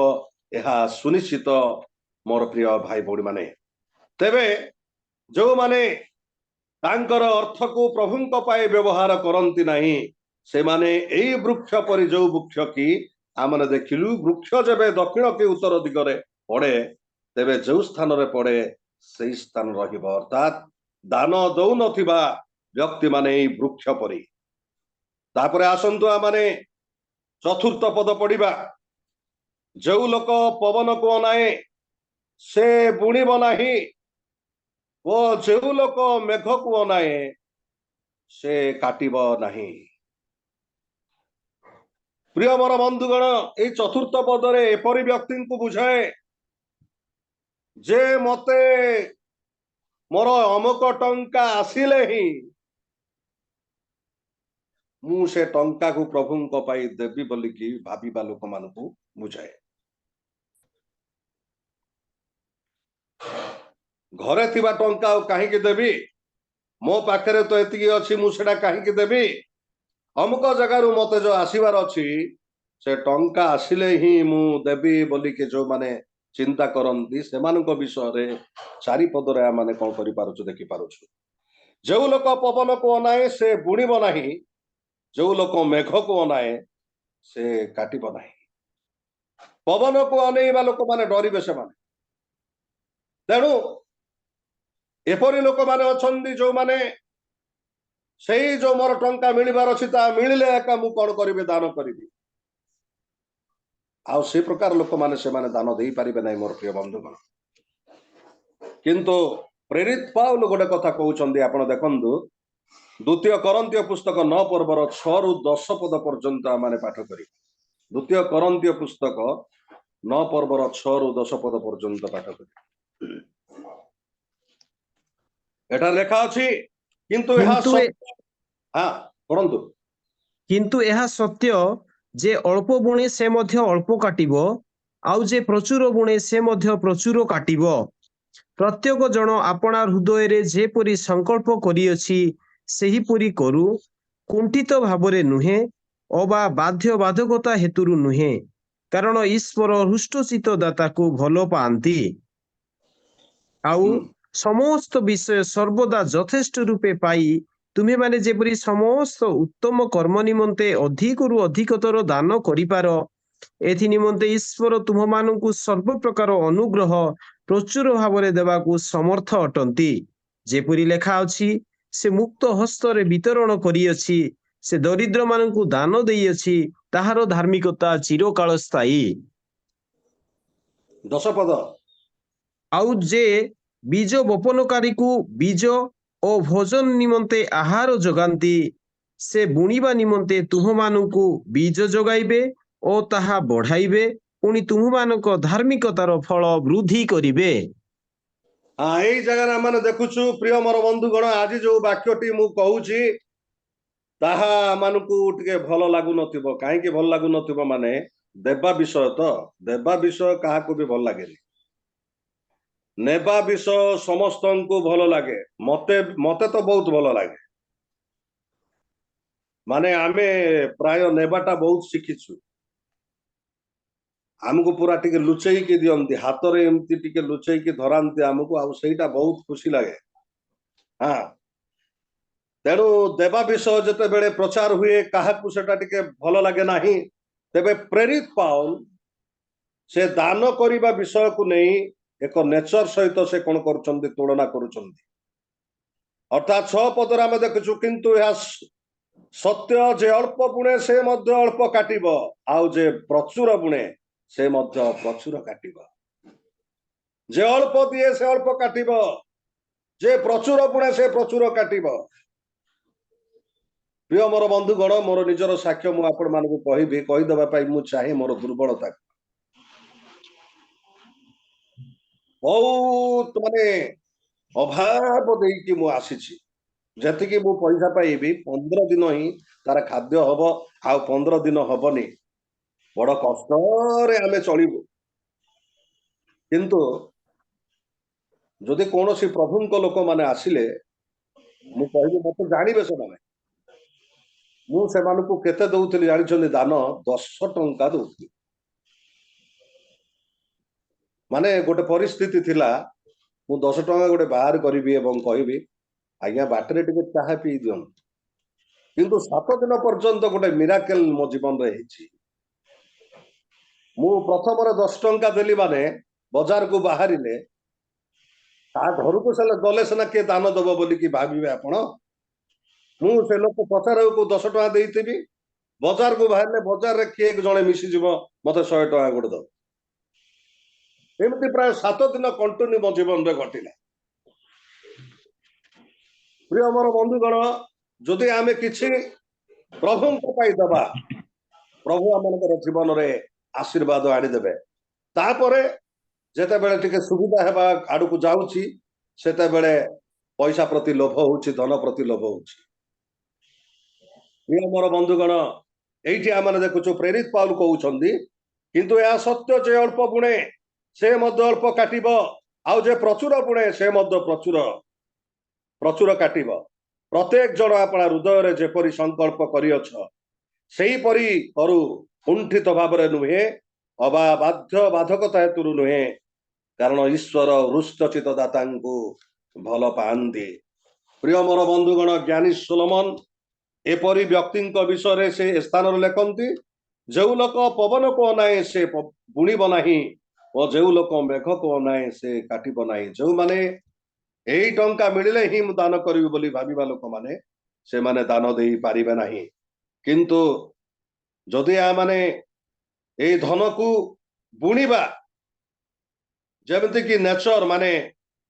ଏହା ସୁନିଶ୍ଚିତ ମୋର ପ୍ରିୟ ଭାଇ ଭଉଣୀ ମାନେ। ତେବେ ଯୋଉମାନେ ତାଙ୍କର ଅର୍ଥକୁ ପ୍ରଭୁଙ୍କ ପାଇଁ ବ୍ୟବହାର କରନ୍ତି ନାହିଁ, ସେମାନେ ଏଇ ବୃକ୍ଷ ପରି, ଯୋଉ ବୃକ୍ଷ କି ଆମେ ଦେଖିଲୁ, ବୃକ୍ଷ ଯେବେ ଦକ୍ଷିଣ କି ଉତ୍ତର ଦିଗରେ ପଡେ, ତେବେ ଯୋଉ ସ୍ଥାନରେ ପଡେ ସେଇ ସ୍ଥାନ ରହିବ। ଅର୍ଥାତ୍ ଦାନ ଦଉନଥିବା ବ୍ୟକ୍ତି ମାନେ ଏଇ ବୃକ୍ଷ ପରି। ତାପରେ ଆସନ୍ତୁ ଆମେ 4ର୍ଥ ପଦ ପଢିବା। ଯୋଉ ଲୋକ ପବନକୁ ଅନାଏ ସେ ବୁଣିବ ନାହିଁ, ଓ ଯୋଉ ଲୋକ ମେଘକୁ ଅନାଏ ସେ କାଟିବ ନାହିଁ। प्रिय मोर बंधुगण ये चतुर्थ पदरे एपरी व्यक्ति को बुझाए जे मते मोर अमुक टंका आसिले ही मु से टंका को प्रभु को पाई देवी बोली की भाबीबा लोक मानकू बुझाए। घरे थिबा टंका कहीं देवी मो पाखरे तो एति अच्छी मुझे कहीं देवी अमुक जगार मत जो आसबार अच्छी से टंका आसिले ही मु देवी बोली के जो माने चिंता करती से विषय चारि पदरे आम मैंने कौन कर देखी पार्छु। जो लोक पवन को अनाए से बुणीब नहीं, जो लोक मेघ को अनाए से काटब नहीं। पवन को अनेवा लोक माने डरबे से माने तेणु एपरी लोक माने अच्छी जो माने से जो मोर टंका मिलबार अच्छी मिले एका मु कौन करी दान करी आउ से प्रकार लोक माने से माने दान दे पारिबे नहीं मोर प्रिय बंधुगण। किंतु प्रेरित पाउल गोटे कथा कहउचंदी आपण देखंतु द्वितीय करंतिय पुस्तक 9 पर्वर 6 रु 10 पद पर्यंत माने पाठ करी। द्वितीय करंतिय पुस्तक 9 पर्वर 6 रु 10 पद पर्यंत पाठ करी। एटा लेखा अछि किंतु यह सत्य जे अल्प बुणे से मध्य अल्प काटिबो आउ जे प्रचुर बुणे से मध्य प्रचुर काटिबो। प्रत्येक जन आपना हृदय रे जेपरि संकल्प करिअछि सेहिपरि करू, कुंठित भावरे नुहे अबा बाध्य बाधकता हेतुरु नुहे, कारण ईश्वर हृष्टचित्त दाता को भलो पांती आउ समस्त विषय सर्वदा यथेष्ट रूपे पाई तुम्हें माने जेपरि समस्त उत्तम कर्म निमंते अधिकरु अधिकतर दान करिपार एथि निमंते ईश्वर तुम मानकु सर्व प्रकार अनुग्रह प्रचुर भावरे देवाकू समर्थ अटंती। जेपरि लेखा अछि से मुक्त हस्तरे वितरण करिअछि, से दरिद्र मानकु दान देइअछि, ताहार धार्मिकता चिरकाल स्थायी। 10 पद आउ जे बीज बपनकारी को बीज और भोजन निमंते आहार जगांती से बुणीबा निमंते तुम मानकु बीज जगाइबे और ताहा बढ़ाइबे, पुणी तुम मानक धार्मिकतार फल वृद्धि करिबे। हाँ यही जगह मैंने देखुछु प्रिय मोर बंधुगण आज जो वाक्यटी मु कहूची ताहा मानकु टिके भल लागु नथिबो। काहे कि भल लागु नथिबो माने देवा विषय तो देवा विषय काहा को भी भल लागेनी, नेबा विषय समस्त को भल लगे, मते मते तो बहुत भल लगे। माने आमे प्राय नेबाटा बहुत शिखिछु, आमको पूरा टिके लुचेई के दियंती हाथ रे एमती टिके लुचेई के धरांती आमको आ सेटा बहुत खुशी लगे। हाँ तेणु देवा विषय जते बेले प्रचार हुए काहाकू सेटा टिके भल लगे नाही, तेबे प्रेरित पाउल से दान करिबा विषय को नहीं एक नेचर सहित से कौन कर तुलना कर। अर्थात 6 पदर आम देखु किंतु यह सत्य जे अल्प बुणे से मध्य अल्प काटिब आउ जे प्रचुर बुणे से मध्य प्रचुर काटिब। जे अल्प दिए से अल्प काटिब, जे प्रचुर बुणे से प्रचुर काटिब। प्रिय मोर बंधुगण मोर निजर साक्ष्य मु आपण मानकु कहिबी, कहिदबा पई मु चाहे मोर दुर्बलता बहुत माने अभाव देकी मु आसीछि। जतिकि मु पैसा पाइबी 15 दिन ही तार खाद्य हब आ 15 दिन हबनी, बड़ कष्ट रे आमे चलिबु। किंतु जदि कोनोसी प्रभुंक लोक माने आसिले मु कहिबी मते जानिबे से माने मु से मानकु केते दउतली जानिछन्ती दान 10 टंका दउतली। माने गोटे परिस्थिति थिला मु 10 टंका गोटे बाहर करिबी एवं कहिबी आज्ञा बाटरे टिके चाहा पी दियन, किंतु 7 दिन पर्यंत गोटे मिराकल मो जीवन रे हेछि। मु प्रथम रे 10 टंका देली माने बाजार को बाहरिले ता घर को से गले सना के दान दबो बोली कि भाबिबे आपण। मु से लोक पचार को 10 टंका देइथिबी, बाजार को बाहरले बाजार रे के जणे मिसी जीवो मते 100 टंका गोटे दो। एमती प्राय 7 दिन कंटिन्यू मो जीवन रे घटिला। प्रिय मोर बंधुगण जदि आमे किछि प्रभु को पाई दबा, ପ୍ରଭୁ ଆମମାନଙ୍କର ଜୀବନରେ ଆଶୀର୍ବାଦ ଆଣିଦେବେ। ତାପରେ ଯେତେବେଳେ ଟିକେ ସୁବିଧା ହେବା ଆଡକୁ ଯାଉଛି ସେତେବେଳେ ପଇସା ପ୍ରତି ଲୋଭ ହଉଛି, ଧନ ପ୍ରତି ଲୋଭ ହଉଛି। ପ୍ରିୟ ମୋର ବନ୍ଧୁଗଣ, ଏଇଠି ଆମେ ଦେଖୁଛୁ ପ୍ରେରିତ ପାଉଲ କହୁଛନ୍ତି କିନ୍ତୁ ଏହା ସତ୍ୟ ଯେ ଅଳ୍ପ ବୁଣେ ସେ ମଧ୍ୟ ଅଳ୍ପ କାଟିବ, ଆଉ ଯେ ପ୍ରଚୁର ବୁଣେ ସେ ମଧ୍ୟ ପ୍ରଚୁର କାଟିବ। ପ୍ରତ୍ୟେକ ଜଣ ଆପଣା ହୃଦୟରେ ଯେପରି ସଂକଳ୍ପ କରିଅଛ ସେହିପରି କରୁ, କୁଣ୍ଠିତ ଭାବରେ ନୁହେଁ ଅବା ବାଧ୍ୟବାଧକତା ହେତୁରୁ ନୁହେଁ, କାରଣ ଈଶ୍ୱର ହୃଷ୍ଟଚିତ ଦାତାଙ୍କୁ ଭଲ ପାଆନ୍ତି। ପ୍ରିୟ ମୋର ବନ୍ଧୁଗଣ, ଜ୍ଞାନୀ ସୋଲୋମନ ଏପରି ବ୍ୟକ୍ତିଙ୍କ ବିଷୟରେ ସେ ସ୍ଥାନରେ ଲେଖନ୍ତି, ଯେଉଁ ଲୋକ ପବନକୁ ଅନାଏ ସେ ବୁଣିବ ନାହିଁ ଓ ଯେଉଁ ଲୋକ ମେଘକୁ ଅନାଏ ସେ କାଟିବ ନାହିଁ। ଯେଉଁମାନେ ଏଇ ଟଙ୍କା ମିଳିଲେ ହିଁ ମୁଁ ଦାନ କରିବି ବୋଲି ଭାବିବା ଲୋକମାନେ ସେମାନେ ଦାନ ଦେଇ ପାରିବେ ନାହିଁ। କିନ୍ତୁ ଯଦି ଆମମାନେ ଏଇ ଧନକୁ ବୁଣିବା, ଯେମିତିକି ନେଚର ମାନେ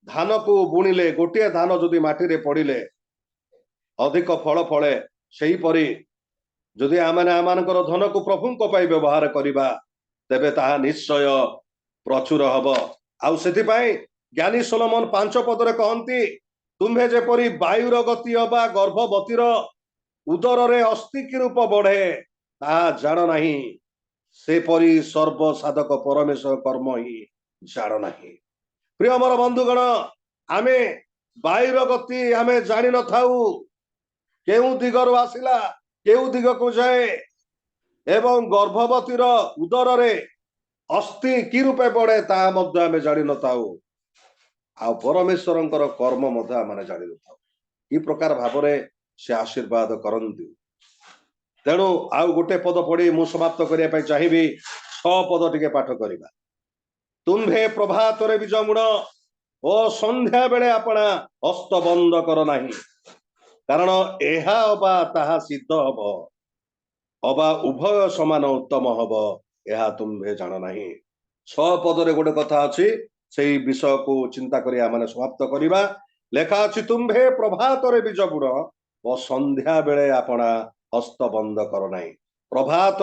ଧାନକୁ ବୁଣିଲେ ଗୋଟିଏ ଧାନ ଯଦି ମାଟିରେ ପଡ଼ିଲେ ଅଧିକ ଫଳ ଫଳେ, ସେହିପରି ଯଦି ଆମମାନେ ଆମମାନଙ୍କର ଧନକୁ ପ୍ରଭୁଙ୍କ ପାଇଁ ବ୍ୟବହାର କରିବା ତେବେ ତାହା ନିଶ୍ଚୟ ପ୍ରଚୁର ହବ। ଆଉ ସେଥିପାଇଁ ଜ୍ଞାନୀ ସୋଲୋମନ 5 ପଦରେ କହନ୍ତି, ତୁମ୍ଭେ ଯେପରି ବାୟୁର ଗତି ଅବା ଗର୍ଭବତୀର ଉଦରରେ ଅସ୍ଥି କି ରୂପ ବଢେ ତାହା ଜାଣ ନାହିଁ, ସେପରି ସର୍ବସାଧକ ପରମେଶ୍ୱର କର୍ମ ହିଁ ଜାଣ ନାହିଁ। ପ୍ରିୟ ମୋର ବନ୍ଧୁଗଣ, ଆମେ ବାୟୁର ଗତି ଆମେ ଜାଣିନଥାଉ, କେଉଁ ଦିଗରୁ ଆସିଲା କେଉଁ ଦିଗକୁ ଯାଏ, ଏବଂ ଗର୍ଭବତୀର ଉଦରରେ ଅସ୍ଥି କି ରୂପେ ବଢେ ତାହା ମଧ୍ୟ ଆମେ ଜାଣିନଥାଉ, ଆଉ ପରମେଶ୍ୱରଙ୍କର କର୍ମ ମଧ୍ୟ ଆମେ ଜାଣିନଥାଉ। କି ପ୍ରକାର ଭାବରେ ସେ ଆଶୀର୍ବାଦ କରନ୍ତି। ତେଣୁ ଆଉ ଗୋଟେ ପଦ ପଢି ମୁଁ ସମାପ୍ତ କରିବା ପାଇଁ ଚାହିଁବି। 6 ପଦ ଟିକେ ପାଠ କରିବା। ତୁମ୍ଭେ ପ୍ରଭାତରେ ବୀଜ ବୁଣ ଓ ସନ୍ଧ୍ୟା ବେଳେ ଆପଣା ହସ୍ତ ବନ୍ଦ କର ନାହିଁ, କାରଣ ଏହା ଅବା ତାହା ସିଦ୍ଧ ହବ, ଅବା ଉଭୟ ସମାନ ଉତ୍ତମ ହବ, ଏହା ତୁମ୍ଭେ ଜାଣ ନାହିଁ। 6 ପଦରେ ଗୋଟେ କଥା ଅଛି, ସେଇ ବିଷୟକୁ ଚିନ୍ତା କରି ଆମେ ସମାପ୍ତ କରିବା। ଲେଖା ଅଛି, ତୁମ୍ଭେ ପ୍ରଭାତରେ ବୀଜ ବୁଣ ଓ ସନ୍ଧ୍ୟା ବେଳେ ଆପଣା ହସ୍ତ ବନ୍ଦ କର ନାହିଁ। ପ୍ରଭାତ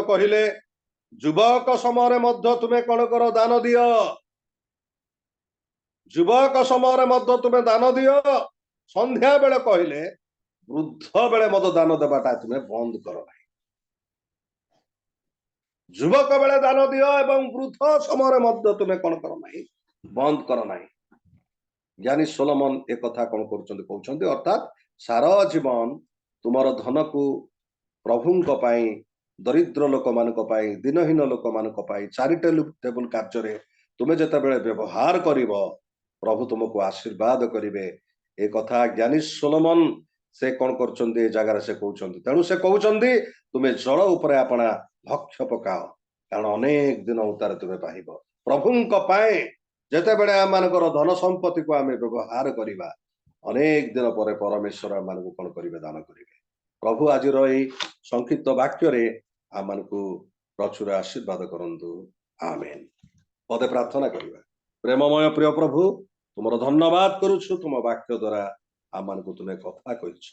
କହିଲେ ଯୁବକ ସମୟରେ ମଧ୍ୟ ତୁମେ କଣ କର? ଦାନ ଦିଅ। ଯୁବକ ସମୟରେ ମଧ୍ୟ ତୁମେ ଦାନ ଦିଅ। ସନ୍ଧ୍ୟା ବେଳେ କହିଲେ ବୃଦ୍ଧ ବେଳେ ମଧ୍ୟ ଦାନ ଦେବାଟା ତୁମେ ବନ୍ଦ କର ନାହିଁ। ଯୁବକ ବେଳେ ଦାନ ଦିଅ ଏବଂ ବୃଦ୍ଧ ସମୟରେ ମଧ୍ୟ ତୁମେ କଣ କର ନାହିଁ? ବନ୍ଦ କର ନାହିଁ। ଜ୍ଞାନୀ ସୋଲୋମନ ଏ କଥା କଣ କରୁଛନ୍ତି? କହୁଛନ୍ତି ଅର୍ଥାତ୍ ସାରା ଜୀବନ ତୁମର ଧନକୁ ପ୍ରଭୁଙ୍କ ପାଇଁ, ଦରିଦ୍ର ଲୋକମାନଙ୍କ ପାଇଁ, ଦିନହୀନ ଲୋକମାନଙ୍କ ପାଇଁ, ଚାରିଟେବୁଲ କାର୍ଯ୍ୟରେ ତୁମେ ଯେତେବେଳେ ବ୍ୟବହାର କରିବ ପ୍ରଭୁ ତୁମକୁ ଆଶୀର୍ବାଦ କରିବେ। ଏ କଥା ଜ୍ଞାନୀ ସୋଲୋମନ ସେ କଣ କରୁଛନ୍ତି? ଏ ଜାଗାରେ ସେ କହୁଛନ୍ତି। ତେଣୁ ସେ କହୁଛନ୍ତି ତୁମେ ଜଳ ଉପରେ ଆପଣା ଭକ୍ଷ ପକାଅ, କାରଣ ଅନେକ ଦିନ ଉତ୍ତାରେ ତୁମେ ପାଇବ। ପ୍ରଭୁଙ୍କ ପାଇଁ ଯେତେବେଳେ ଆମମାନଙ୍କର ଧନ ସମ୍ପତ୍ତିକୁ ଆମେ ବ୍ୟବହାର କରିବା, ଅନେକ ଦିନ ପରେ ପରମେଶ୍ୱର ଆମମାନଙ୍କୁ କଣ କରିବେ? ଦାନ କରିବେ। ପ୍ରଭୁ ଆଜିର ଏଇ ସଂକ୍ଷିପ୍ତ ବାକ୍ୟରେ ଆମମାନଙ୍କୁ ପ୍ରଚୁର ଆଶୀର୍ବାଦ କରନ୍ତୁ। ଆମେନ। ପଦେ ପ୍ରାର୍ଥନା କରିବା। ପ୍ରେମମୟ ପ୍ରିୟ ପ୍ରଭୁ, ତୁମର ଧନ୍ୟବାଦ କରୁଛୁ, ତୁମ ବାକ୍ୟ ଦ୍ୱାରା ଆମମାନଙ୍କୁ ତୁମେ କଥା କହିଛ।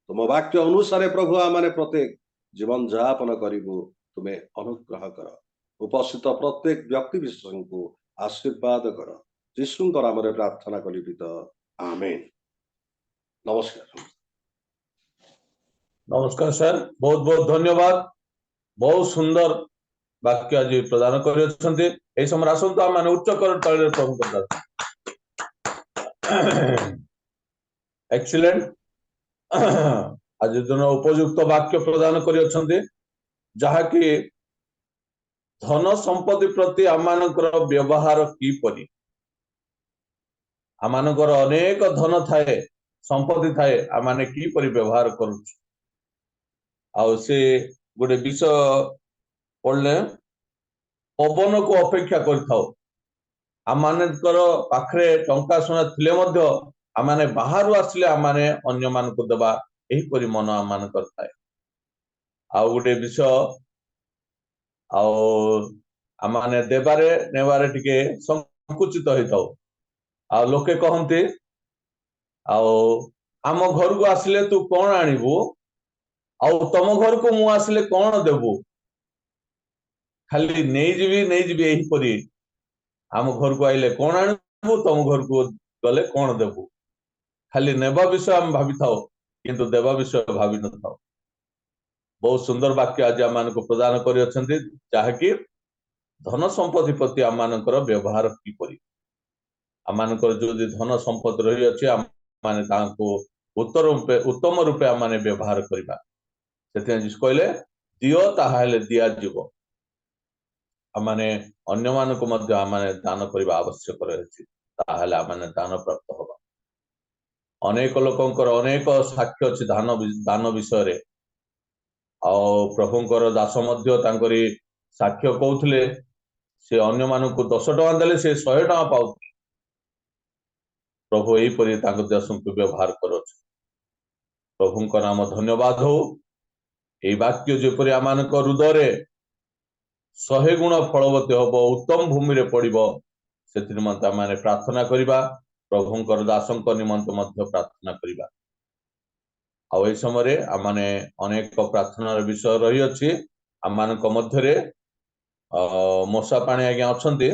ତୁମ ବାକ୍ୟ ଅନୁସାରେ ପ୍ରଭୁ ଆମମାନେ ପ୍ରତ୍ୟେକ ଜୀବନ ଯାପନ କରିବୁ। ତୁମେ ଅନୁଗ୍ରହ କର। ଉପସ୍ଥିତ ପ୍ରତ୍ୟେକ ବ୍ୟକ୍ତି ବିଶେଷଙ୍କୁ ଆଶୀର୍ବାଦ କର। ଯୀଶୁଙ୍କ ନାମରେ ପ୍ରାର୍ଥନା କଲି ପିତ, ଆମେନ। ନମସ୍କାର। ନମସ୍କାର ସାର୍, ବହୁତ ବହୁତ ଧନ୍ୟବାଦ। ବହୁତ ସୁନ୍ଦର ବାକ୍ୟ ଆଜି ପ୍ରଦାନ କରିଅଛନ୍ତି। ଏହି ସମୟରେ ଆସନ୍ତୁ ଆମେ ଉଚ୍ଚ କର ତଳରେ ପ୍ରଭୁଙ୍କ ଏକ୍ସିଲେଣ୍ଟ। ଆଜି ଦିନ ଉପଯୁକ୍ତ ବାକ୍ୟ ପ୍ରଦାନ କରିଅଛନ୍ତି, ଯାହାକି ଧନ ସମ୍ପତ୍ତି ପ୍ରତି ଆମମାନଙ୍କର ବ୍ୟବହାର କିପରି। ଆମମାନଙ୍କର ଅନେକ ଧନ ଥାଏ, ସମ୍ପତ୍ତି ଥାଏ, ଆମମାନେ କିପରି ବ୍ୟବହାର କରୁଛୁ। ଆଉ ସେ ଗୋଟେ ବିଷୟ ପଢିଲେ, ପବନକୁ ଅପେକ୍ଷା କରିଥାଉ। ଆମମାନଙ୍କର ପାଖରେ ଟଙ୍କା ସୁନା ଥିଲେ ମଧ୍ୟ ଆମମାନେ ବାହାରୁ ଆସିଲେ ଆମମାନେ ଅନ୍ୟମାନଙ୍କୁ ଦେବା, ଏହିପରି ମନ ଆମମାନଙ୍କର ଥାଏ। ଆଉ ଗୋଟେ ବିଷୟ, ଆଉ ଆମମାନେ ଦେବାରେ ନେବାରେ ଟିକେ ସଂକୁଚିତ ହେଇଥାଉ। ଆଉ ଲୋକେ କହନ୍ତି, ଆଉ ଆମ ଘରକୁ ଆସିଲେ ତୁ କଣ ଆଣିବୁ, ଆଉ ତମ ଘରକୁ ମୁଁ ଆସିଲେ କଣ ଦେବୁ? ଖାଲି ନେଇଯିବି ଏହିପରି ଆମ ଘରକୁ ଆଇଲେ କଣ ଆଣିବୁ, ତମ ଘରକୁ ଗଲେ କଣ ଦେବୁ? ଖାଲି ନେବା ବିଷୟ ଆମେ ଭାବିଥାଉ, କିନ୍ତୁ ଦେବା ବିଷୟ ଭାବି ନଥାଉ। ବହୁତ ସୁନ୍ଦର ବାକ୍ୟ ଆଜି ଆମମାନଙ୍କୁ ପ୍ରଦାନ କରିଅଛନ୍ତି, ଯାହାକି ଧନ ସମ୍ପତ୍ତି ପ୍ରତି ଆମମାନଙ୍କର ବ୍ୟବହାର କିପରି। ଆମମାନଙ୍କର ଯଦି ଧନ ସମ୍ପତ୍ତି ରହିଅଛି, ଆମମାନେ ତାହାକୁ ଉତ୍ତମ ରୂପେ ଆମମାନେ ବ୍ୟବହାର କରିବା। ସେଥିପାଇଁ ଯୀଶୁ କହିଲେ, ଦିଅ ତାହେଲେ ଦିଆଯିବ। ଆମମାନେ ଅନ୍ୟମାନଙ୍କୁ ମଧ୍ୟ ଆମମାନେ ଦାନ କରିବା ଆବଶ୍ୟକ ରହିଛି, ତାହେଲେ ଆମମାନେ ଦାନ ପ୍ରାପ୍ତ ହବା। ଅନେକ ଲୋକଙ୍କର ଅନେକ ସାକ୍ଷ୍ୟ ଅଛି ଦାନ ବିଷୟରେ। ଆଉ ପ୍ରଭୁଙ୍କର ଦାସ ମଧ୍ୟ ତାଙ୍କରି ସାକ୍ଷ୍ୟ କହୁଥିଲେ, ସେ ଅନ୍ୟମାନଙ୍କୁ 10 ଟଙ୍କା ଦେଲେ ସେ 100 ଟଙ୍କା ପାଉଥିଲେ। ପ୍ରଭୁ ଏହିପରି ତାଙ୍କ ଦେଶକୁ ବ୍ୟବହାର କରୁଅଛନ୍ତି। ପ୍ରଭୁଙ୍କ ନାମ ଧନ୍ୟବାଦ ହଉ। ଏହି ବାକ୍ୟ ଯେପରି ଆମମାନଙ୍କ ହୃଦୟରେ 100 ଗୁଣ ଫଳବତୀ ହବ, ଉତ୍ତମ ଭୂମିରେ ପଡିବ, ସେଥି ନିମନ୍ତେ ଆମେ ପ୍ରାର୍ଥନା କରିବା। ପ୍ରଭୁଙ୍କର ଦାସଙ୍କ ନିମନ୍ତେ ମଧ୍ୟ ପ୍ରାର୍ଥନା କରିବା। ଆଉ ଏହି ସମୟରେ ଆମମାନେ ଅନେକ ପ୍ରାର୍ଥନାର ବିଷୟ ରହିଅଛି। ଆମମାନଙ୍କ ମଧ୍ୟରେ ମଶା ପାଣି ଆଜ୍ଞା ଅଛନ୍ତି।